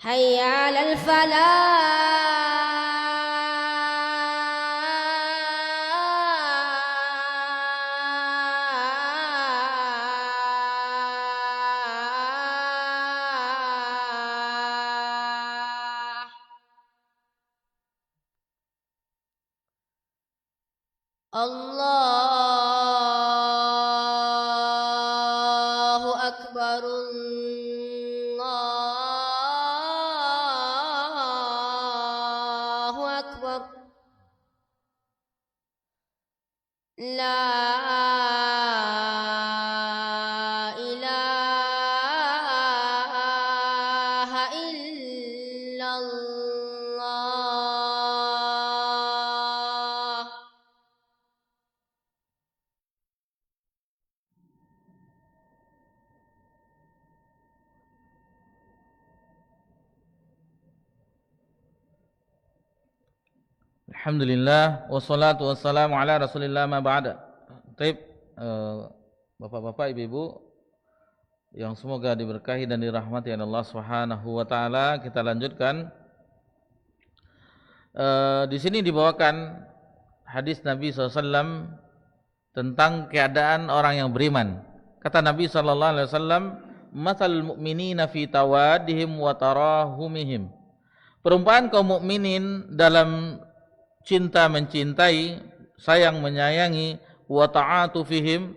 Hayya 'alal falah. Allahu Akbar. Allahu Akbar. La ilaha illallah. Alhamdulillah wassalatu wassalamu ala Rasulillah ma ba'da. Baik, Bapak-bapak, Ibu-ibu yang semoga diberkahi dan dirahmati oleh Allah Subhanahu wa taala, kita lanjutkan. Di sini dibawakan hadis Nabi SAW tentang keadaan orang yang beriman. Kata Nabi SAW, "Matsalul mu'minina fi tawaddihim wa tarahumihim." Perumpamaan kaum mukminin dalam cinta mencintai, sayang menyayangi, wa ta'atufihim,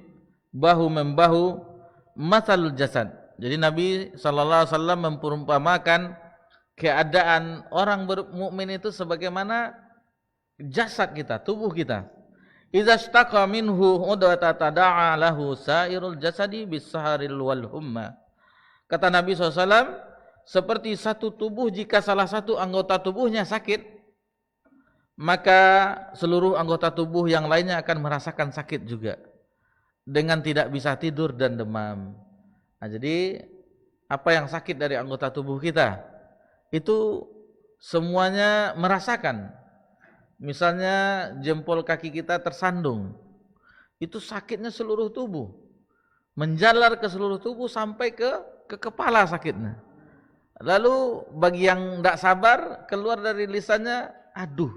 bahu membahu, matsalul jasad. Jadi Nabi SAW memperumpamakan keadaan orang mukmin itu sebagaimana jasad kita, tubuh kita. Idza istaqa minhu udwata tada'a lahu sairul jasadi bis-saharil wal humma. Kata Nabi SAW, seperti satu tubuh, jika salah satu anggota tubuhnya sakit, maka seluruh anggota tubuh yang lainnya akan merasakan sakit juga, dengan tidak bisa tidur dan demam. Nah, jadi apa yang sakit dari anggota tubuh kita itu semuanya merasakan. Misalnya jempol kaki kita tersandung, itu sakitnya seluruh tubuh, menjalar ke seluruh tubuh sampai ke kepala sakitnya. Lalu bagi yang tidak sabar, keluar dari lisannya, aduh,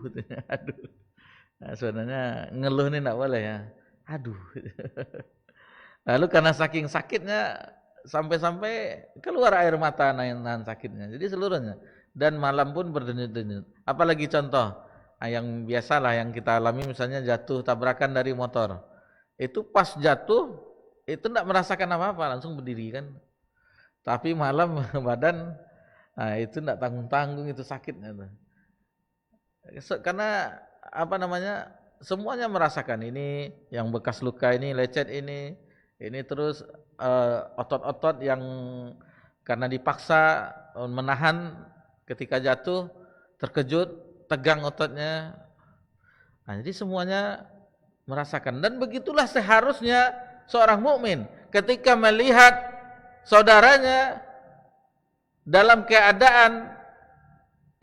aduh. Nah, sebenarnya ngeluh ini tidak boleh ya, aduh. Lalu karena saking sakitnya, sampai-sampai keluar air mata nahan sakitnya. Jadi seluruhnya. Dan malam pun berdenyut-denyut. Apalagi contoh yang biasalah yang kita alami, misalnya jatuh tabrakan dari motor. Itu pas jatuh, itu tidak merasakan apa-apa, langsung berdiri kan. Tapi malam badan, nah itu tidak tanggung-tanggung, itu sakitnya. Karena apa namanya, semuanya merasakan. Ini yang bekas luka, ini lecet, ini terus otot-otot yang karena dipaksa menahan ketika jatuh, terkejut, tegang ototnya. Nah, jadi semuanya merasakan. Dan begitulah seharusnya seorang mukmin ketika melihat saudaranya dalam keadaan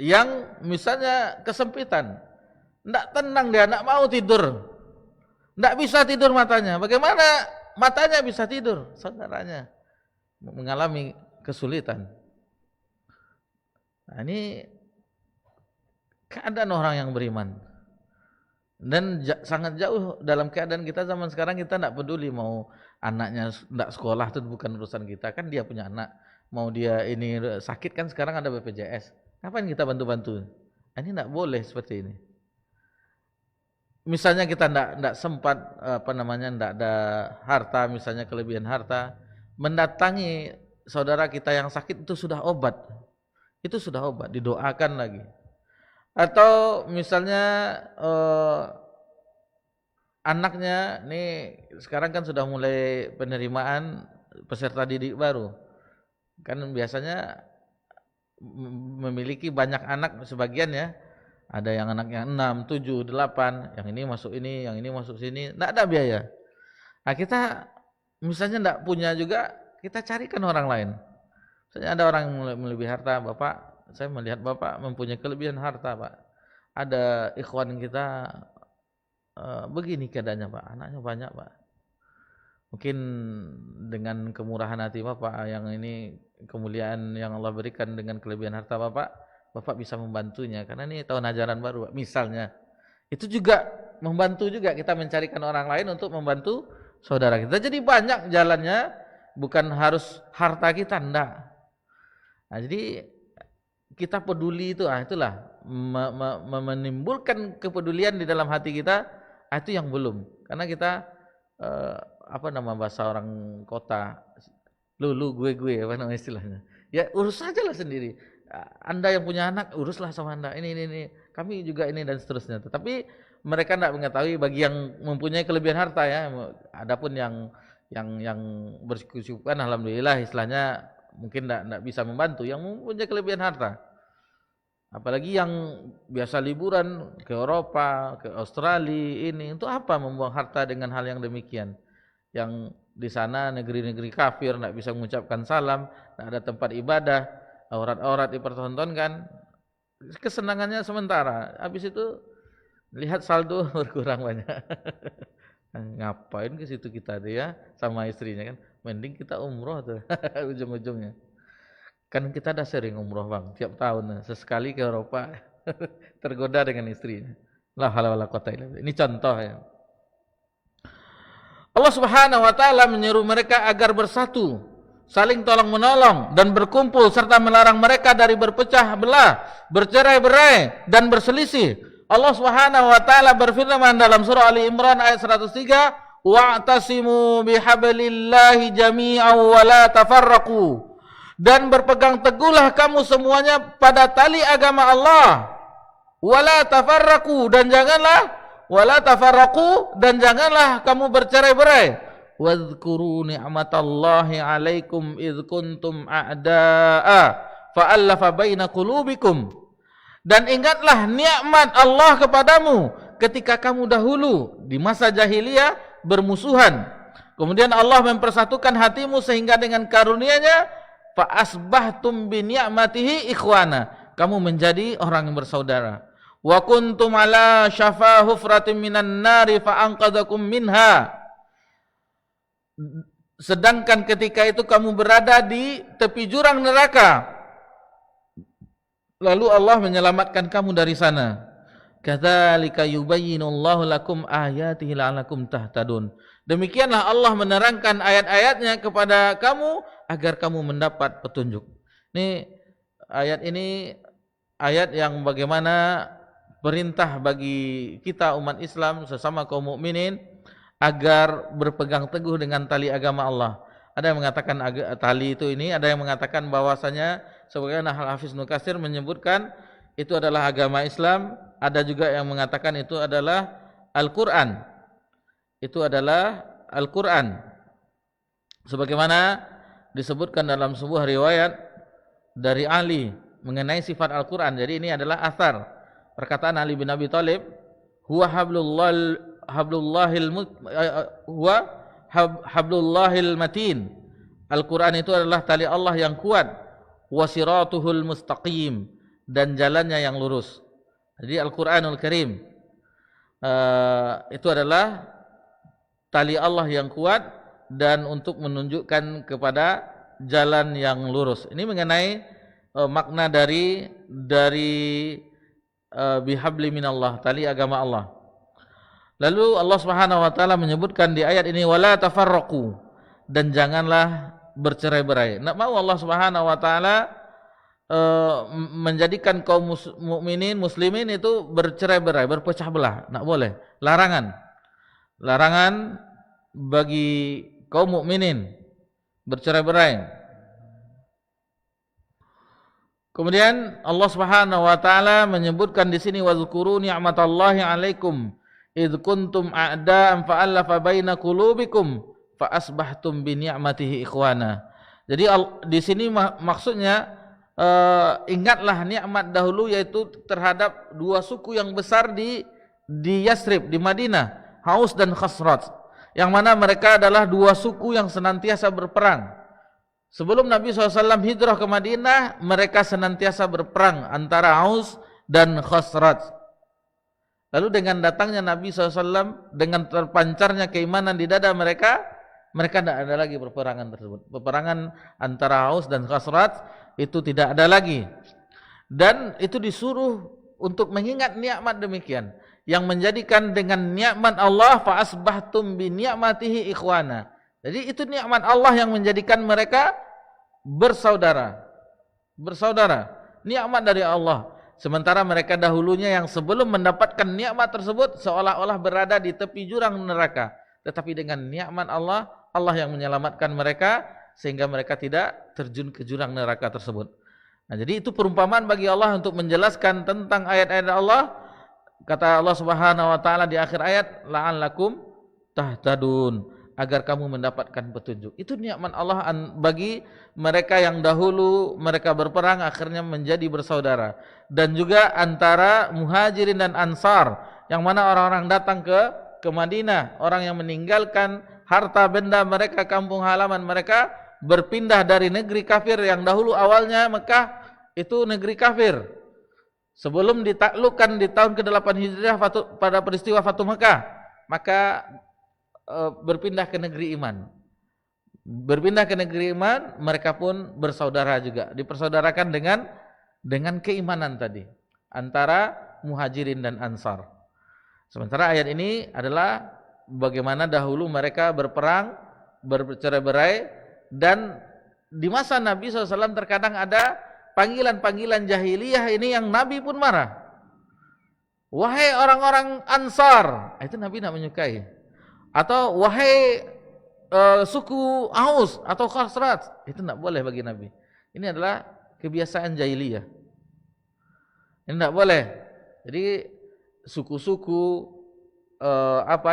yang misalnya kesempitan, tidak tenang dia, tidak mau tidur, tidak bisa tidur matanya. Bagaimana matanya bisa tidur? Saudaranya mengalami kesulitan. Nah, ini keadaan orang yang beriman. Dan sangat jauh dalam keadaan kita zaman sekarang. Kita tidak peduli mau anaknya tidak sekolah, itu bukan urusan kita. Kan dia punya anak, mau dia ini sakit kan sekarang ada BPJS. Ngapain kita bantu-bantu? Ini tidak boleh seperti ini. Misalnya kita tidak sempat, tidak ada harta, misalnya kelebihan harta, mendatangi saudara kita yang sakit, itu sudah obat. Itu sudah obat, didoakan lagi. Atau misalnya anaknya, nih sekarang kan sudah mulai penerimaan peserta didik baru. Kan biasanya memiliki banyak anak sebagian ya. Ada yang anaknya 6, 7, 8, yang ini masuk ini, yang ini masuk sini, tidak ada biaya. Nah, kita misalnya tidak punya juga, kita carikan orang lain. Misalnya ada orang yang melebihi harta, Bapak, saya melihat Bapak mempunyai kelebihan harta, Pak. Ada ikhwan kita begini keadaannya, Pak, anaknya banyak, Pak. Mungkin dengan kemurahan hati Bapak, yang ini kemuliaan yang Allah berikan dengan kelebihan harta Bapak bisa membantunya, karena ini tahun ajaran baru, Pak. Misalnya, itu juga membantu juga, kita mencarikan orang lain untuk membantu saudara kita. Jadi banyak jalannya, bukan harus harta kita, enggak. Nah, jadi kita peduli itu, itulah menimbulkan kepedulian di dalam hati kita, itu yang belum. Karena kita bahasa orang kota, lu gue apa nama istilahnya, ya urus saja lah sendiri. Anda yang punya anak, uruslah sama Anda, ini kami juga ini, dan seterusnya. Tetapi mereka tidak mengetahui bagi yang mempunyai kelebihan harta ya. Adapun yang berkecukupan, alhamdulillah, istilahnya mungkin tidak bisa membantu yang mempunyai kelebihan harta. Apalagi yang biasa liburan ke Eropa, ke Australia, ini untuk apa membuang harta dengan hal yang demikian? Yang di sana negeri-negeri kafir, tidak bisa mengucapkan salam, tidak ada tempat ibadah, aurat-aurat dipertontonkan, kesenangannya sementara. Habis itu lihat saldo berkurang banyak. Ngapain ke situ kita dia sama istrinya kan? Mending kita umroh tuh ujung-ujungnya. Kan kita dah sering umroh, Bang, tiap tahun sesekali ke Eropa. Tergoda dengan istrinya. La haula wala quwata illa billah. Ini contoh ya. Allah Subhanahu wa taala menyeru mereka agar bersatu, saling tolong menolong dan berkumpul, serta melarang mereka dari berpecah belah, bercerai-berai dan berselisih. Allah Subhanahu wa taala berfirman dalam surah Ali Imran ayat 103, "Wa'tasimu bihablillahi jami'an wa la tafarraqu." Dan berpegang teguhlah kamu semuanya pada tali agama Allah. Wala tafarraqu, dan janganlah kamu bercerai-berai. Wadhkuru ni'matallahi 'alaikum idz kuntum a'da'a fa'alafa baina qulubikum. Dan ingatlah nikmat Allah kepadamu ketika kamu dahulu di masa jahiliyah bermusuhan. Kemudian Allah mempersatukan hatimu sehingga dengan karunia-Nya fa asbahtum bi ni'matihi ikhwana. kamu menjadi orang yang bersaudara. Wa kuntum ala syafa hufratin minan nari fa anqadhakum minha. Sedangkan ketika itu kamu berada di tepi jurang neraka, lalu Allah menyelamatkan kamu dari sana. Kadzalika yubayyinullahu lakum ayatihi la'allakum tahtadun. Demikianlah Allah menerangkan ayat-ayatnya kepada kamu agar kamu mendapat petunjuk. Ini ayat yang bagaimana perintah bagi kita umat Islam sesama kaum mukminin agar berpegang teguh dengan tali agama Allah. Ada yang mengatakan tali itu ini, ada yang mengatakan bahwasanya sebagaimana Al-Hafiz Ibnu Katsir menyebutkan itu adalah agama Islam, ada juga yang mengatakan itu adalah Al-Qur'an. Itu adalah Al-Qur'an. Sebagaimana disebutkan dalam sebuah riwayat dari Ali mengenai sifat Al-Qur'an. Jadi ini adalah athar perkataan Ali bin Abi Thalib, huwa hablullahil matin. Al-Qur'an itu adalah tali Allah yang kuat, wasiratuhul mustaqim, dan jalannya yang lurus. Jadi Al-Qur'anul Karim itu adalah tali Allah yang kuat dan untuk menunjukkan kepada jalan yang lurus. Ini mengenai makna dari bihabli minallah, tali agama Allah. Lalu Allah Subhanahu wa taala menyebutkan di ayat ini wala tafarraqu, dan janganlah bercerai-berai. Nak mau Allah Subhanahu wa taala menjadikan kaum mukminin muslimin itu bercerai-berai, berpecah belah. Nak boleh. Larangan bagi kaum mukminin bercerai-berai. Kemudian Allah Subhanahu wa taala menyebutkan di sini wazkuru ni'matallahi 'alaikum id kuntum a'da'an fa'alafa baina qulubikum fa asbahtum bi ni'matihi ikhwana. Jadi di sini maksudnya ingatlah nikmat dahulu, yaitu terhadap dua suku yang besar di Yasrib, di Madinah, Aus dan Khazraj, yang mana mereka adalah dua suku yang senantiasa berperang. Sebelum Nabi SAW hijrah ke Madinah, mereka senantiasa berperang antara Aus dan Khazraj. Lalu dengan datangnya Nabi SAW, dengan terpancarnya keimanan di dada mereka tidak ada lagi peperangan tersebut. Peperangan antara Aus dan Khazraj itu tidak ada lagi. Dan itu disuruh untuk mengingat nikmat demikian, yang menjadikan dengan nikmat Allah fa asbahtum bi ni'matihi ikhwana. Jadi itu nikmat Allah yang menjadikan mereka bersaudara. Nikmat dari Allah. Sementara mereka dahulunya yang sebelum mendapatkan nikmat tersebut seolah-olah berada di tepi jurang neraka. Tetapi dengan nikmat Allah, Allah yang menyelamatkan mereka sehingga mereka tidak terjun ke jurang neraka tersebut. Nah, jadi itu perumpamaan bagi Allah untuk menjelaskan tentang ayat-ayat Allah. Kata Allah Subhanahu wa taala di akhir ayat, la'allakum tahtadun, agar kamu mendapatkan petunjuk. Itu nikmat Allah bagi mereka yang dahulu mereka berperang akhirnya menjadi bersaudara. Dan juga antara Muhajirin dan Ansar, yang mana orang-orang datang ke Madinah, orang yang meninggalkan harta benda mereka, kampung halaman mereka, berpindah dari negeri kafir yang dahulu awalnya Mekah itu negeri kafir. Sebelum ditaklukkan di tahun ke-8 Hijriah pada peristiwa Fatu Mekah, maka berpindah ke negeri iman. Berpindah ke negeri iman, mereka pun bersaudara juga, dipersaudarakan dengan keimanan tadi antara Muhajirin dan Ansar. Sementara ayat ini adalah bagaimana dahulu mereka berperang, bercerai-berai. Dan di masa Nabi SAW terkadang ada panggilan-panggilan jahiliyah ini yang Nabi pun marah. Wahai orang-orang Ansar, itu Nabi tidak menyukai. Atau wahai suku Aus atau Khazraj, itu tidak boleh bagi Nabi. Ini adalah kebiasaan jahiliyah. Ini tidak boleh. Jadi suku-suku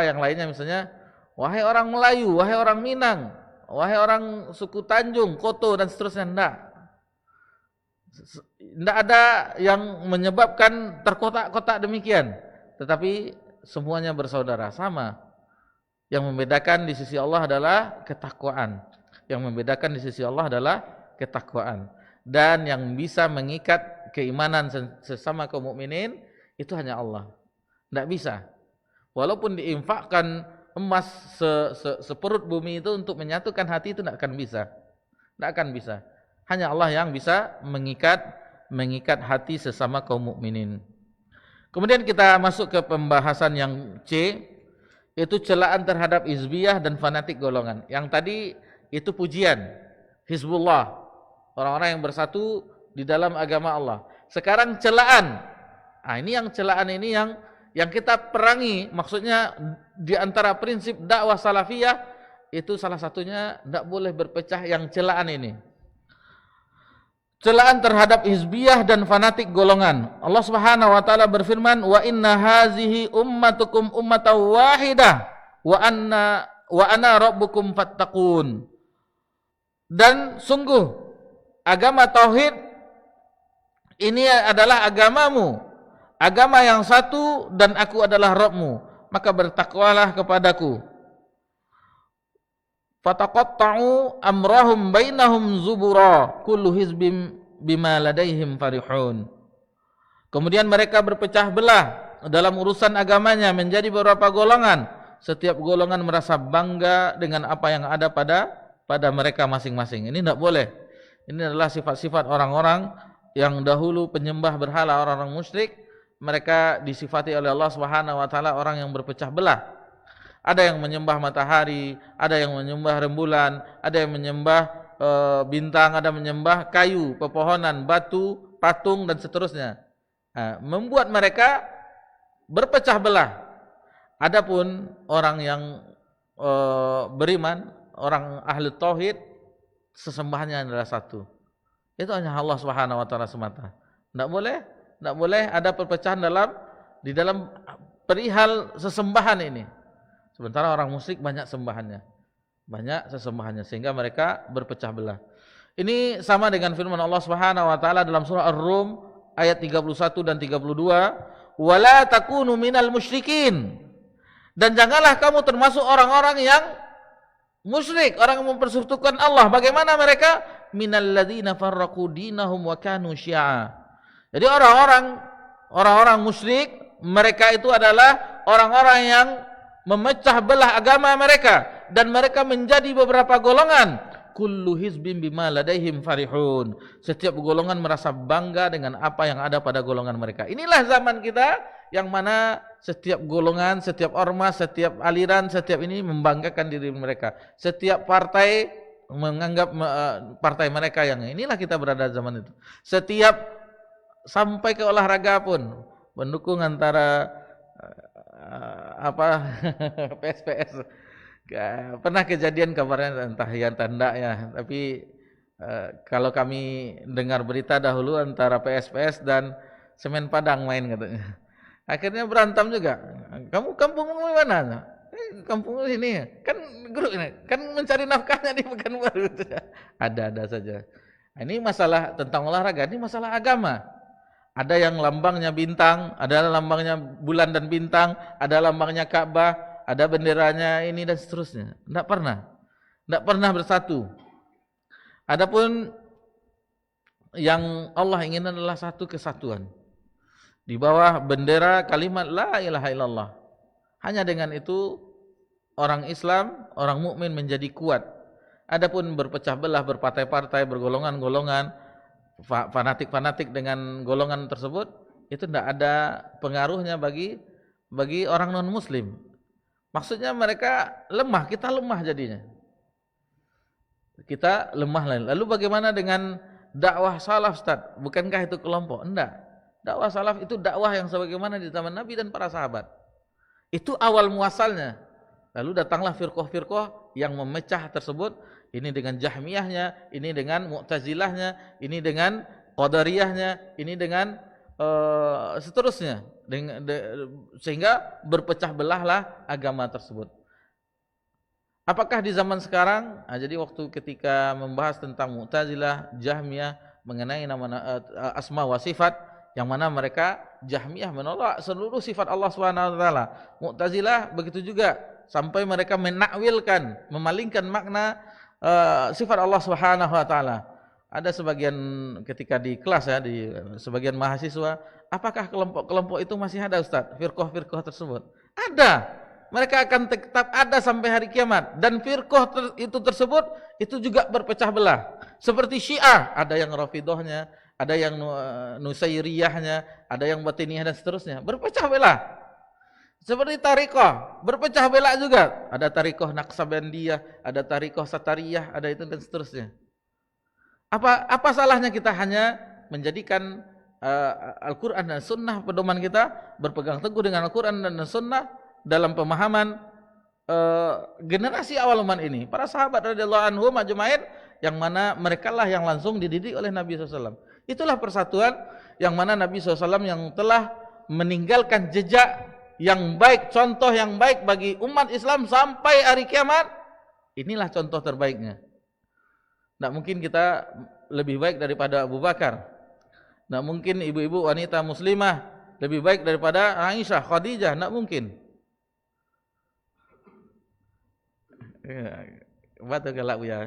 yang lainnya, misalnya wahai orang Melayu, wahai orang Minang, wahai orang suku Tanjung, Koto dan seterusnya, tidak ada yang menyebabkan terkotak-kotak demikian. Tetapi semuanya bersaudara, sama. Yang membedakan di sisi Allah adalah ketakwaan. Yang membedakan di sisi Allah adalah ketakwaan. Dan yang bisa mengikat keimanan sesama kaum mukminin itu hanya Allah. Tidak bisa. Walaupun diinfakkan emas seperut bumi itu untuk menyatukan hati, itu tidak akan bisa. Tidak akan bisa. Hanya Allah yang bisa mengikat hati sesama kaum mukminin. Kemudian kita masuk ke pembahasan yang C, itu celaan terhadap hizbiyah dan fanatik golongan. Yang tadi itu pujian, Hizbullah, orang-orang yang bersatu di dalam agama Allah. Sekarang celaan. Nah, ini yang celaan ini yang kita perangi. Maksudnya di antara prinsip dakwah salafiyah itu salah satunya tidak boleh berpecah yang celaan ini. Celaan terhadap hizbiyah dan fanatik golongan. Allah Subhanahu wa taala berfirman, "Wa inna hazihi ummatukum ummatan wahidah wa ana rabbukum fattaqun." Dan sungguh agama tauhid ini adalah agamamu, agama yang satu, dan aku adalah Rabbmu, maka bertakwalah kepadaku. Fataqatta'u amrahum bainahum zubura kullu hizbin bima ladaihim farihun. Kemudian mereka berpecah belah dalam urusan agamanya menjadi beberapa golongan. Setiap golongan merasa bangga dengan apa yang ada pada mereka masing-masing. Ini tidak boleh. Ini adalah sifat-sifat orang-orang yang dahulu penyembah berhala, orang-orang musyrik. Mereka disifati oleh Allah Subhanahu wa taala orang yang berpecah belah. Ada yang menyembah matahari, ada yang menyembah rembulan, ada yang menyembah bintang, ada menyembah kayu, pepohonan, batu, patung, dan seterusnya. Nah, membuat mereka berpecah belah. Adapun orang yang beriman, orang ahli tauhid, sesembahannya adalah satu. Itu hanya Allah Subhanahu wa taala semata. Tidak boleh ada perpecahan di dalam perihal sesembahan ini. Sementara orang musyrik banyak sesembahannya sehingga mereka berpecah belah. Ini sama dengan firman Allah Subhanahu wa taala dalam surah Ar-Rum ayat 31 dan 32, "Wala takunu minal musyrikin." Dan janganlah kamu termasuk orang-orang yang musyrik, orang yang mempersekutukan Allah. Bagaimana mereka? Minal ladzina farraqu dinahum wa kanu syi'a. Jadi orang-orang musyrik, mereka itu adalah orang-orang yang memecah belah agama mereka dan mereka menjadi beberapa golongan. Kullu hizbin bima ladaihim farihun. Setiap golongan merasa bangga dengan apa yang ada pada golongan mereka. Inilah zaman kita yang mana setiap golongan, setiap ormas, setiap aliran, setiap ini membanggakan diri mereka. Setiap partai menganggap partai mereka yang inilah kita berada zaman itu. Setiap sampai ke olahraga pun mendukung antara PSPS. Pernah kejadian kabarnya, entah ya tanda ya, tapi kalau kami dengar berita dahulu antara PSPS dan Semen Padang main katanya. Akhirnya berantem juga. Kamu kampungmu mana? Kampung sini. Kan guru ini, kan mencari nafkahnya di Pekanbaru. Ada saja. Ini masalah tentang olahraga, ini masalah agama. Ada yang lambangnya bintang, ada lambangnya bulan dan bintang, ada lambangnya Ka'bah, ada benderanya ini dan seterusnya. Tidak pernah bersatu. Adapun yang Allah ingin adalah satu kesatuan. Di bawah bendera kalimat la ilaha illallah. Hanya dengan itu orang Islam, orang mukmin menjadi kuat. Adapun berpecah belah, berpartai-partai, bergolongan-golongan, fanatik-fanatik dengan golongan tersebut, itu tidak ada pengaruhnya bagi orang non-muslim. Maksudnya mereka lemah, kita lemah jadinya. Kita lemah. Lalu bagaimana dengan dakwah salaf, Ustaz? Bukankah itu kelompok? Enggak. Dakwah salaf itu dakwah yang sebagaimana di zaman Nabi dan para sahabat. Itu awal muasalnya. Lalu datanglah firqah-firqah yang memecah tersebut. Ini dengan Jahmiyahnya, ini dengan Mu'tazilahnya, ini dengan Qadariyahnya, ini dengan seterusnya. Sehingga berpecah belahlah agama tersebut. Apakah di zaman sekarang? Nah, jadi waktu ketika membahas tentang Mu'tazilah, Jahmiyah mengenai nama asma wa sifat, yang mana mereka Jahmiyah menolak seluruh sifat Allah Subhanahu wa taala. Mu'tazilah begitu juga, sampai mereka menakwilkan, memalingkan makna sifat Allah Subhanahu wa taala. ada sebagian ketika di kelas ya, di sebagian mahasiswa, apakah kelompok-kelompok itu masih ada Ustaz? Firqah-firqah tersebut? Ada. Mereka akan tetap ada sampai hari kiamat. Dan firqah itu tersebut, itu juga berpecah belah. Seperti Syiah, ada yang Rafidhahnya, ada yang Nusairiyahnya, ada yang Batiniyah dan seterusnya. Berpecah belah. Seperti Tariqah, berpecah belah juga. Ada Tariqah Naqsabandiyah, ada Tariqah Satariyah, ada itu dan seterusnya. Apa salahnya kita hanya menjadikan Al-Quran dan Sunnah pedoman kita, berpegang teguh dengan Al-Quran dan Sunnah dalam pemahaman generasi awal umat ini, para sahabat radhiyallahu anhum ajmain, yang mana mereka lah yang langsung dididik oleh Nabi SAW. Itulah persatuan yang mana Nabi SAW yang telah meninggalkan jejak yang baik, contoh yang baik bagi umat Islam sampai hari kiamat. Inilah contoh terbaiknya. Tidak mungkin kita lebih baik daripada Abu Bakar. Tidak mungkin ibu-ibu wanita muslimah lebih baik daripada Aisyah, Khadijah. Tidak mungkin. Betul galak ya.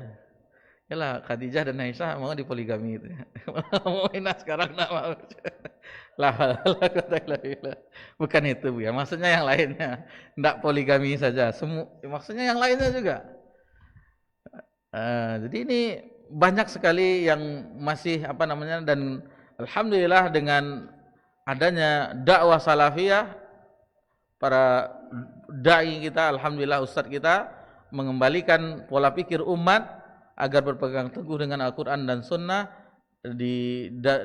Yalah, Khadijah dan Aisyah mau dipoligami itu. Mau enak sekarang nak mau. Bukan itu Bu ya. Maksudnya yang lainnya. Tidak poligami saja. Maksudnya yang lainnya juga. Jadi ini banyak sekali yang masih dan alhamdulillah dengan adanya dakwah salafiyah, para dai kita, alhamdulillah ustadz kita mengembalikan pola pikir umat agar berpegang teguh dengan Al-Quran dan Sunnah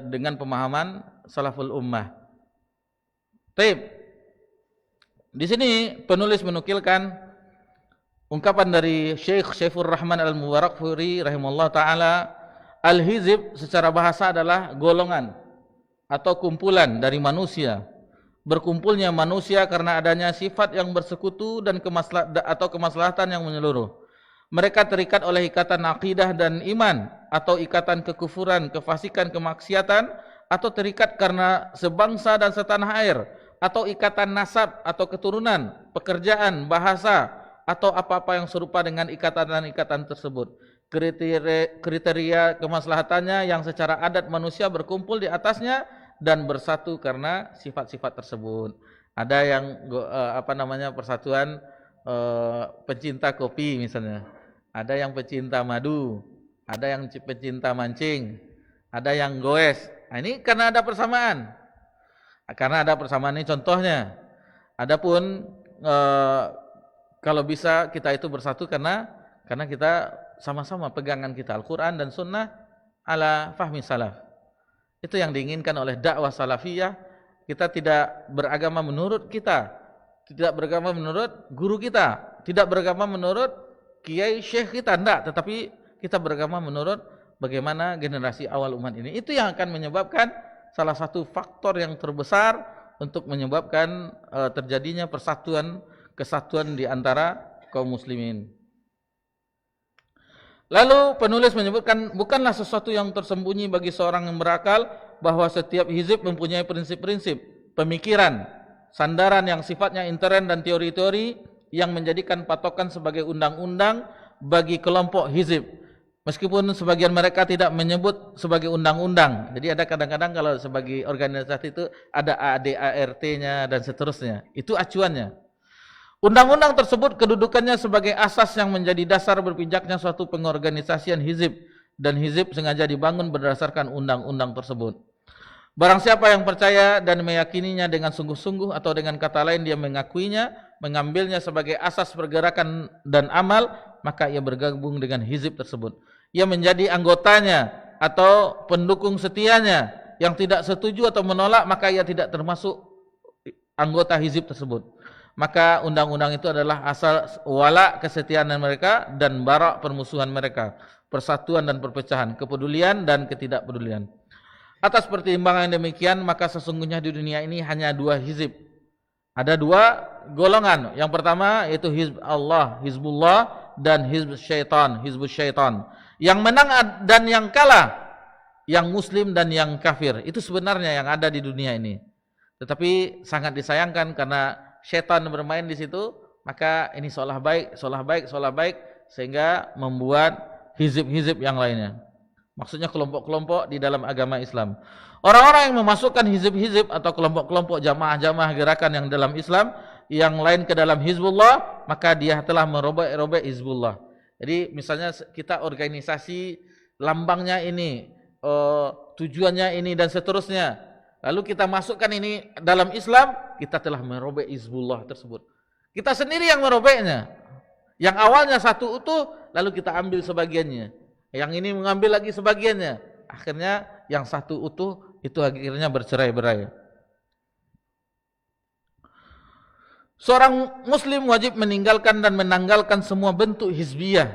dengan pemahaman salaful ummah. Taib. Di sini penulis menukilkan ungkapan dari Syekh Syaifur Rahman Al-Mubarakfuri rahimahullah ta'ala, al-hizib secara bahasa adalah golongan atau kumpulan dari manusia. Berkumpulnya manusia karena adanya sifat yang bersekutu dan kemaslahatan yang menyeluruh. Mereka terikat oleh ikatan akidah dan iman, atau ikatan kekufuran, kefasikan, kemaksiatan, atau terikat karena sebangsa dan setanah air, atau ikatan nasab atau keturunan, pekerjaan, bahasa, atau apa-apa yang serupa dengan ikatan tersebut. Kriteria kemaslahatannya yang secara adat manusia berkumpul di atasnya dan bersatu karena sifat-sifat tersebut. Ada yang persatuan pencinta kopi misalnya, ada yang pecinta madu, ada yang pecinta mancing, ada yang goes. Nah, ini karena ada persamaan. Karena ada persamaan ini contohnya. Adapun kalau bisa kita itu bersatu karena kita sama-sama pegangan kita Al-Quran dan Sunnah ala fahmi salaf. Itu yang diinginkan oleh dakwah salafiyah. Kita tidak beragama menurut kita, tidak beragama menurut guru kita, tidak beragama menurut kiai syekh kita, tidak. Tetapi kita beragama menurut bagaimana generasi awal umat ini. Itu yang akan menyebabkan salah satu faktor yang terbesar untuk menyebabkan terjadinya kesatuan di antara kaum muslimin. Lalu penulis menyebutkan bukanlah sesuatu yang tersembunyi bagi seorang yang berakal bahwa setiap hizib mempunyai prinsip-prinsip, pemikiran, sandaran yang sifatnya intern dan teori-teori yang menjadikan patokan sebagai undang-undang bagi kelompok hizib. Meskipun sebagian mereka tidak menyebut sebagai undang-undang. Jadi ada kadang-kadang kalau sebagai organisasi itu ada ADART-nya dan seterusnya. Itu acuannya. Undang-undang tersebut kedudukannya sebagai asas yang menjadi dasar berpijaknya suatu pengorganisasian hizib, dan hizib sengaja dibangun berdasarkan undang-undang tersebut. Barang siapa yang percaya dan meyakininya dengan sungguh-sungguh, atau dengan kata lain dia mengakuinya, mengambilnya sebagai asas pergerakan dan amal, maka ia bergabung dengan hizib tersebut. Ia menjadi anggotanya atau pendukung setianya. Yang tidak setuju atau menolak, maka ia tidak termasuk anggota hizib tersebut. Maka undang-undang itu adalah asal wala kesetiaan mereka dan bara permusuhan mereka, persatuan dan perpecahan, kepedulian dan ketidakpedulian. Atas pertimbangan demikian, maka sesungguhnya di dunia ini hanya dua hizib. Ada dua golongan. Yang pertama yaitu hizb Allah, hizbullah, dan hizb syaitan, hizbus syaitan. Yang menang dan yang kalah, yang muslim dan yang kafir. Itu sebenarnya yang ada di dunia ini. Tetapi sangat disayangkan karena syaitan bermain di situ, maka ini seolah baik, sehingga membuat hizib-hizib yang lainnya. Maksudnya kelompok-kelompok di dalam agama Islam. Orang-orang yang memasukkan hizib-hizib atau kelompok-kelompok jamaah-jamaah gerakan yang dalam Islam, yang lain ke dalam Hizbullah, maka dia telah merobek-robek Hizbullah. Jadi misalnya kita organisasi, lambangnya ini, tujuannya ini dan seterusnya. Lalu kita masukkan ini dalam Islam, kita telah merobek Hizbullah tersebut. Kita sendiri yang merobeknya. Yang awalnya satu utuh, lalu kita ambil sebagiannya. Yang ini mengambil lagi sebagiannya. Akhirnya yang satu utuh itu akhirnya bercerai-berai. Seorang muslim wajib meninggalkan dan menanggalkan semua bentuk hizbiyah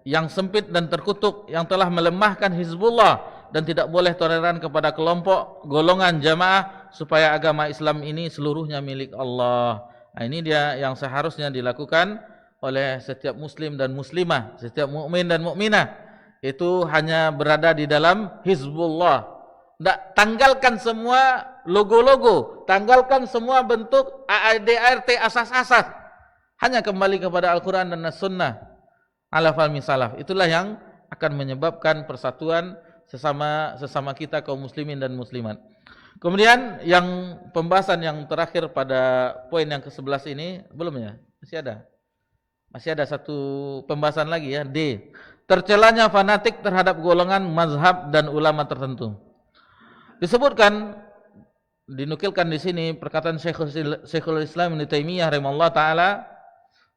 yang sempit dan terkutuk, yang telah melemahkan Hizbullah, dan tidak boleh toleran kepada kelompok, golongan, jamaah, supaya agama Islam ini seluruhnya milik Allah. Nah, ini dia yang seharusnya dilakukan oleh setiap muslim dan muslimah, setiap mukmin dan mukminah, itu hanya berada di dalam Hizbullah. Tanggalkan semua logo-logo, tanggalkan semua bentuk AADART, asas-asas, hanya kembali kepada Al-Quran dan As-Sunnah ala fahmi salaf. Itulah yang akan menyebabkan persatuan sesama kita kaum muslimin dan muslimat. Kemudian yang pembahasan yang terakhir pada poin yang ke-11 ini, belum ya? Masih ada satu pembahasan lagi ya, D. Tercelanya fanatik terhadap golongan, mazhab dan ulama tertentu. Disebutkan, dinukilkan di sini perkataan Syekhul Islam Ibnu Taimiyah rahimahullah taala,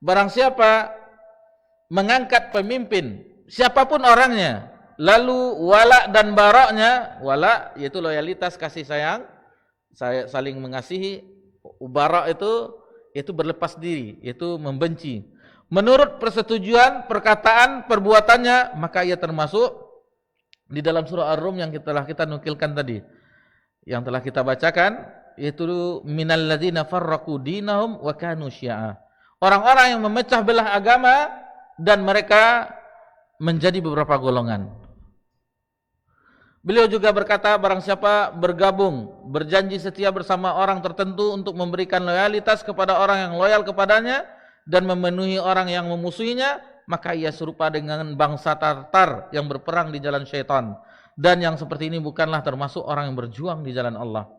barang siapa mengangkat pemimpin, siapapun orangnya, lalu wala dan baraknya, wala yaitu loyalitas, kasih sayang, saling mengasihi, barak itu berlepas diri, itu membenci. Menurut persetujuan, perkataan, perbuatannya, maka ia termasuk di dalam surah Ar-Rum yang telah kita nukilkan tadi, yang telah kita bacakan, yaitu minal ladzina farraqu dinahum wa kanu syi'a. Orang-orang yang memecah belah agama dan mereka menjadi beberapa golongan. Beliau juga berkata, barang siapa bergabung, berjanji setia bersama orang tertentu untuk memberikan loyalitas kepada orang yang loyal kepadanya dan memenuhi orang yang memusuhinya, maka ia serupa dengan bangsa Tartar yang berperang di jalan syaitan. Dan yang seperti ini bukanlah termasuk orang yang berjuang di jalan Allah.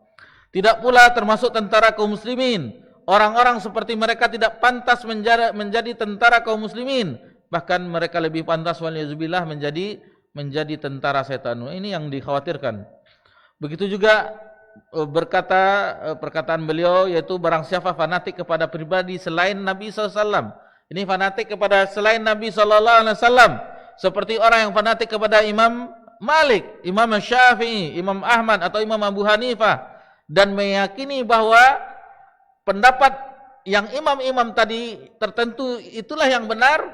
Tidak pula termasuk tentara kaum muslimin. Orang-orang seperti mereka tidak pantas menjadi tentara kaum muslimin. Bahkan mereka lebih pantas waliyadzubillah menjadi tentara setan. Ini yang dikhawatirkan. Begitu juga perkataan beliau, yaitu barang siapa fanatik kepada pribadi selain Nabi SAW. Ini fanatik kepada selain Nabi SAW, seperti orang yang fanatik kepada Imam Malik, Imam Syafi'i, Imam Ahmad atau Imam Abu Hanifah, dan meyakini bahwa pendapat yang imam-imam tadi tertentu itulah yang benar,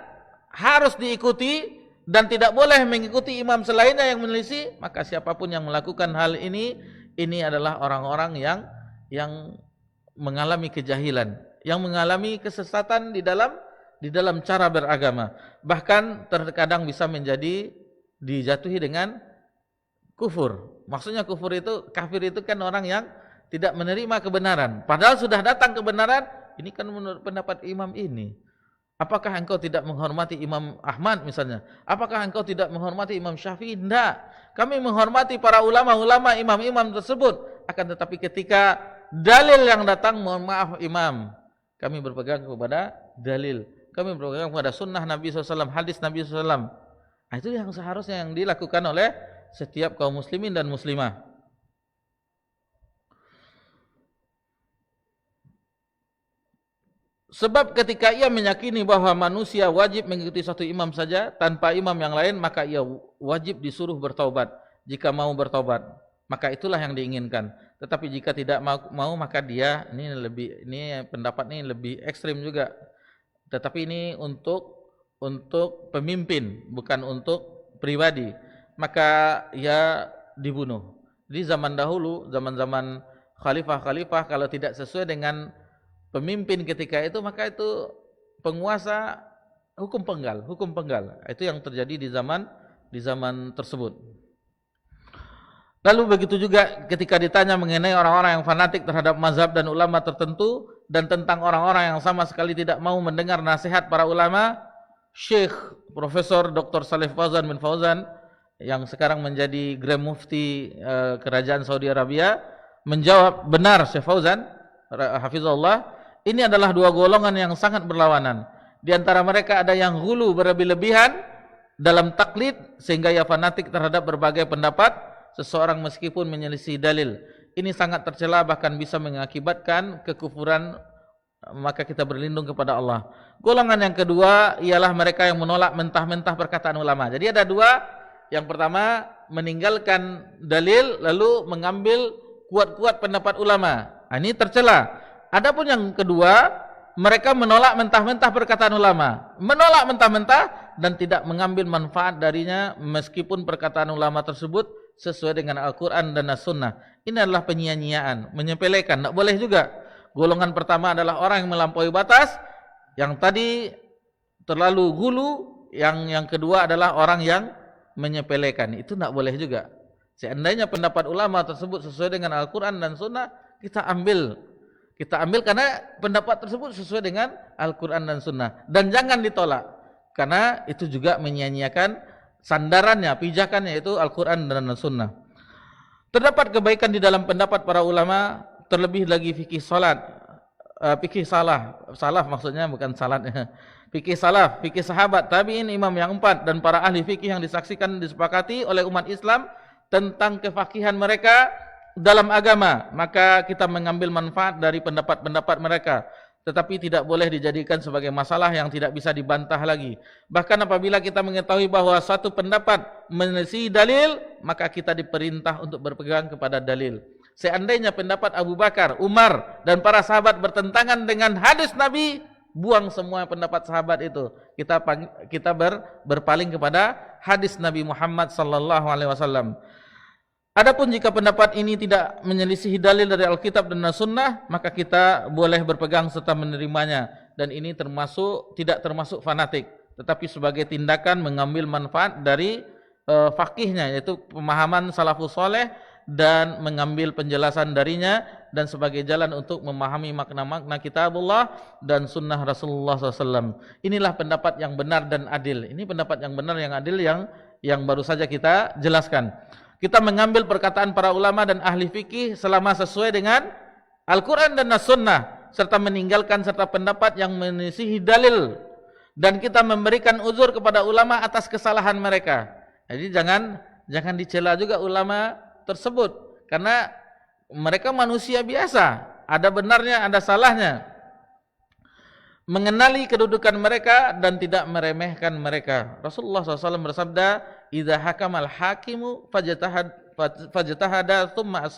harus diikuti dan tidak boleh mengikuti imam selainnya yang menyelisih, maka siapapun yang melakukan hal ini adalah orang-orang yang mengalami kejahilan, yang mengalami kesesatan di dalam cara beragama. Bahkan terkadang bisa menjadi dijatuhi dengan kufur. Maksudnya kafir itu kan orang yang tidak menerima kebenaran. Padahal sudah datang kebenaran, ini kan menurut pendapat imam ini. Apakah engkau tidak menghormati Imam Ahmad misalnya? Apakah engkau tidak menghormati Imam Syafi'i? Tidak. Kami menghormati para ulama-ulama, imam-imam tersebut. Akan tetapi ketika dalil yang datang, mohon maaf imam, kami berpegang kepada dalil. Kami berpegang kepada sunnah Nabi SAW, hadis Nabi SAW. Nah, itu yang seharusnya yang dilakukan oleh setiap kaum muslimin dan muslimah. Sebab ketika ia meyakini bahwa manusia wajib mengikuti satu imam saja tanpa imam yang lain, maka ia wajib disuruh bertaubat. Jika mau bertaubat, maka itulah yang diinginkan. Tetapi jika tidak mau, maka dia ini pendapat ini lebih ekstrim juga. Tetapi ini untuk pemimpin, bukan untuk pribadi. Maka ia dibunuh. Di zaman dahulu, zaman-zaman khalifah-khalifah, kalau tidak sesuai dengan pemimpin ketika itu, maka itu penguasa hukum penggal. Itu yang terjadi di zaman tersebut. Lalu begitu juga ketika ditanya mengenai orang-orang yang fanatik terhadap mazhab dan ulama tertentu, dan tentang orang-orang yang sama sekali tidak mau mendengar nasihat para ulama, Syekh Profesor Dr. Saleh Fauzan bin Fauzan yang sekarang menjadi Grand Mufti Kerajaan Saudi Arabia menjawab, benar Syekh Fauzan hafizahullah, ini adalah dua golongan yang sangat berlawanan. Di antara mereka ada yang ghulu, berlebih-lebihan dalam taklid sehingga ia fanatik terhadap berbagai pendapat seseorang meskipun menyelisih dalil. Ini sangat tercela, bahkan bisa mengakibatkan kekufuran, maka kita berlindung kepada Allah. Golongan yang kedua ialah mereka yang menolak mentah-mentah perkataan ulama. Jadi ada dua. Yang pertama, meninggalkan dalil lalu mengambil kuat-kuat pendapat ulama. Ini tercela. Adapun yang kedua, mereka menolak mentah-mentah perkataan ulama. Menolak mentah-mentah dan tidak mengambil manfaat darinya meskipun perkataan ulama tersebut sesuai dengan Al-Quran dan As-Sunnah. Ini adalah penyia-nyiaan, menyepelekan. Tidak boleh juga. Golongan pertama adalah orang yang melampaui batas, yang tadi terlalu gulu, yang kedua adalah orang yang menyepelekan. Itu tidak boleh juga. Seandainya pendapat ulama tersebut sesuai dengan Al-Quran dan Sunnah, kita ambil karena pendapat tersebut sesuai dengan Al-Quran dan Sunnah, dan jangan ditolak karena itu juga menyia-nyiakan sandarannya, pijakannya, yaitu Al-Quran dan Sunnah. Terdapat kebaikan di dalam pendapat para ulama, terlebih lagi fikih salat, fikih salaf maksudnya, bukan salat. Fikih salaf, fikih sahabat, tabi'in, imam yang 4 dan para ahli fikih yang disaksikan disepakati oleh umat Islam tentang kefakihan mereka dalam agama, maka kita mengambil manfaat dari pendapat-pendapat mereka, tetapi tidak boleh dijadikan sebagai masalah yang tidak bisa dibantah lagi. Bahkan apabila kita mengetahui bahwa suatu pendapat menyelisih dalil, maka kita diperintah untuk berpegang kepada dalil. Seandainya pendapat Abu Bakar, Umar dan para sahabat bertentangan dengan hadis Nabi, buang semua pendapat sahabat itu. Kita berpaling kepada hadis Nabi Muhammad sallallahu alaihi wasallam. Adapun jika pendapat ini tidak menyelisihi dalil dari Alkitab dan As-Sunnah, maka kita boleh berpegang serta menerimanya, dan ini tidak termasuk fanatik, tetapi sebagai tindakan mengambil manfaat dari fakihnya, yaitu pemahaman salafus saleh, dan mengambil penjelasan darinya, dan sebagai jalan untuk memahami makna-makna kitabullah dan sunnah Rasulullah SAW. Inilah pendapat yang benar dan adil. Ini pendapat yang benar yang adil yang baru saja kita jelaskan. Kita mengambil perkataan para ulama dan ahli fikih selama sesuai dengan Al-Quran dan As-Sunnah, serta meninggalkan serta pendapat yang menyelisihi dalil, dan kita memberikan uzur kepada ulama atas kesalahan mereka. Jadi jangan dicela juga ulama tersebut, karena mereka manusia biasa, ada benarnya, ada salahnya. Mengenali kedudukan mereka dan tidak meremehkan mereka. Rasulullah SAW bersabda, "Idza hakamal hakimu fajtahada thumma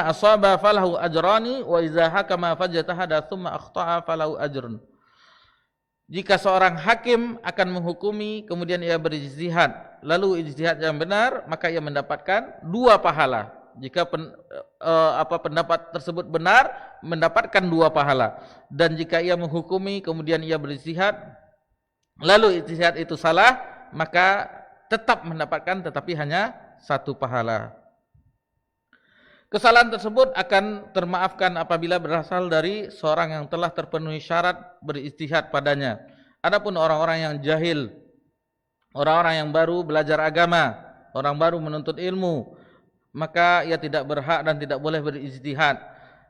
asaba falahu ajrani, wa idza hakama fajtahada thumma akhta'a falahu ajrun." Jika seorang hakim akan menghukumi kemudian ia berijtihad, lalu ijtihad yang benar, maka ia mendapatkan 2 pahala. Jika pendapat tersebut benar, mendapatkan 2 pahala. Dan jika ia menghukumi kemudian ia berijtihad, lalu ijtihad itu salah, maka tetap mendapatkan tetapi hanya 1 pahala. Kesalahan tersebut akan termaafkan apabila berasal dari seorang yang telah terpenuhi syarat berijtihad padanya. Adapun orang-orang yang jahil, orang-orang yang baru belajar agama, orang baru menuntut ilmu, maka ia tidak berhak dan tidak boleh berijtihad.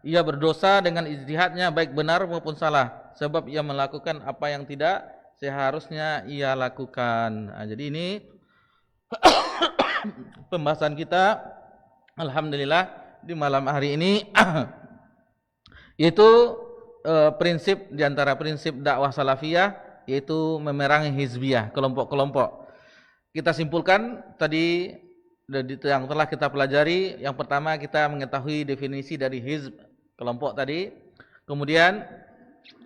Ia berdosa dengan ijtihadnya, baik benar maupun salah, sebab ia melakukan apa yang tidak seharusnya ia lakukan. Jadi ini pembahasan kita, alhamdulillah, di malam hari ini, yaitu prinsip diantara prinsip dakwah salafiyah, yaitu memerangi hizbiyah, kelompok-kelompok. Kita simpulkan tadi yang telah kita pelajari. Yang pertama, kita mengetahui definisi dari hizb, kelompok tadi. Kemudian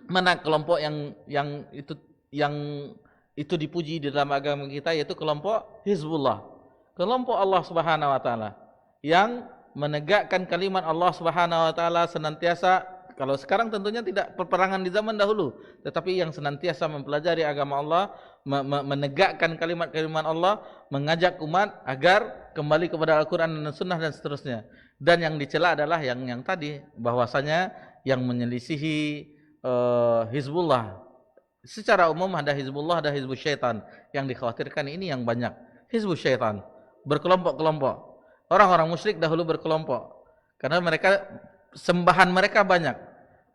mana kelompok yang itu dipuji di dalam agama kita, yaitu kelompok Hizbullah, kelompok Allah Subhanahu wa taala yang menegakkan kalimat Allah Subhanahu wa taala senantiasa. Kalau sekarang tentunya tidak peperangan di zaman dahulu, tetapi yang senantiasa mempelajari agama Allah, menegakkan kalimat-kalimat Allah, mengajak umat agar kembali kepada Al-Quran dan Sunnah dan seterusnya. Dan yang dicela adalah yang tadi, bahwasanya yang menyelisihi Hizbullah. Secara umum ada Hizbullah, ada Hizbus Syaitan. Yang dikhawatirkan ini yang banyak. hizbus syaitan, berkelompok-kelompok. Orang-orang musyrik dahulu berkelompok karena mereka sembahan mereka banyak.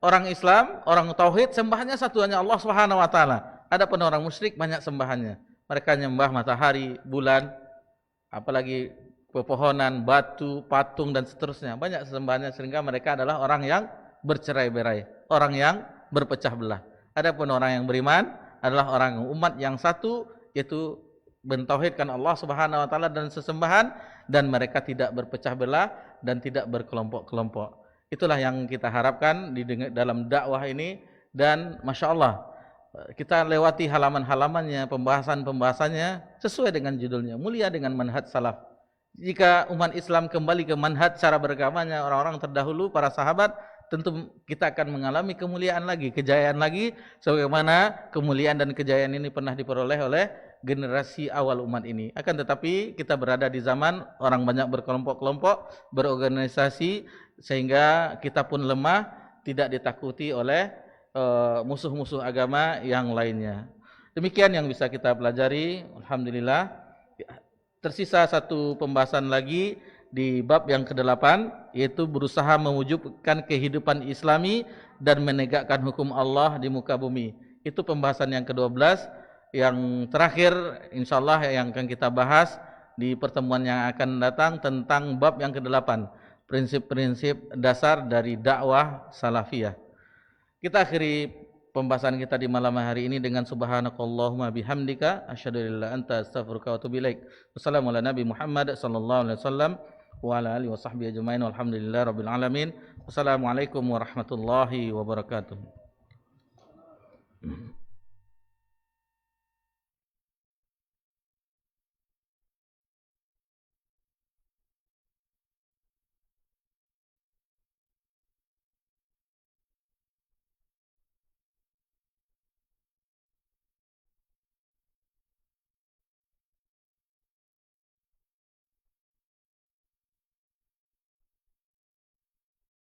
Orang Islam, orang tauhid sembahannya satu, hanya Allah Subhanahu wa taala. Adapun orang musyrik banyak sembahannya. Mereka nyembah matahari, bulan, apalagi pepohonan, batu, patung dan seterusnya. Banyak sembahannya sehingga mereka adalah orang yang bercerai-berai, orang yang berpecah belah. Adapun orang yang beriman adalah orang umat yang satu, yaitu mentauhidkan Allah Subhanahu wa taala dan sesembahan, dan mereka tidak berpecah belah dan tidak berkelompok-kelompok. Itulah yang kita harapkan di dalam dakwah ini, dan Masya Allah kita lewati halaman-halamannya, pembahasan-pembahasannya sesuai dengan judulnya, mulia dengan manhaj salaf. Jika umat Islam kembali ke manhaj cara beragamanya orang-orang terdahulu, para sahabat, tentu kita akan mengalami kemuliaan lagi, kejayaan lagi, sebagaimana kemuliaan dan kejayaan ini pernah diperoleh oleh generasi awal umat ini. Akan tetapi kita berada di zaman orang banyak berkelompok-kelompok, berorganisasi, sehingga kita pun lemah, tidak ditakuti oleh musuh-musuh agama yang lainnya. Demikian yang bisa kita pelajari. Alhamdulillah. Tersisa satu pembahasan lagi di bab yang ke-8, yaitu berusaha mewujudkan kehidupan Islami dan menegakkan hukum Allah di muka bumi. Itu pembahasan yang ke-12. Yang terakhir insyaallah yang akan kita bahas di pertemuan yang akan datang tentang bab yang ke-8, prinsip-prinsip dasar dari dakwah salafiyah. Kita akhiri pembahasan kita di malam hari ini dengan subhanakallahumma bihamdika asyhadu an la ilaha illa anta astaghfiruka wa atubu ilaik. Wassalamu ala nabi Muhammad sallallahu alaihi wasallam wa ala alihi washabbihi ajmain walhamdulillahirabbil alamin. Wassalamualaikum warahmatullahi wabarakatuh.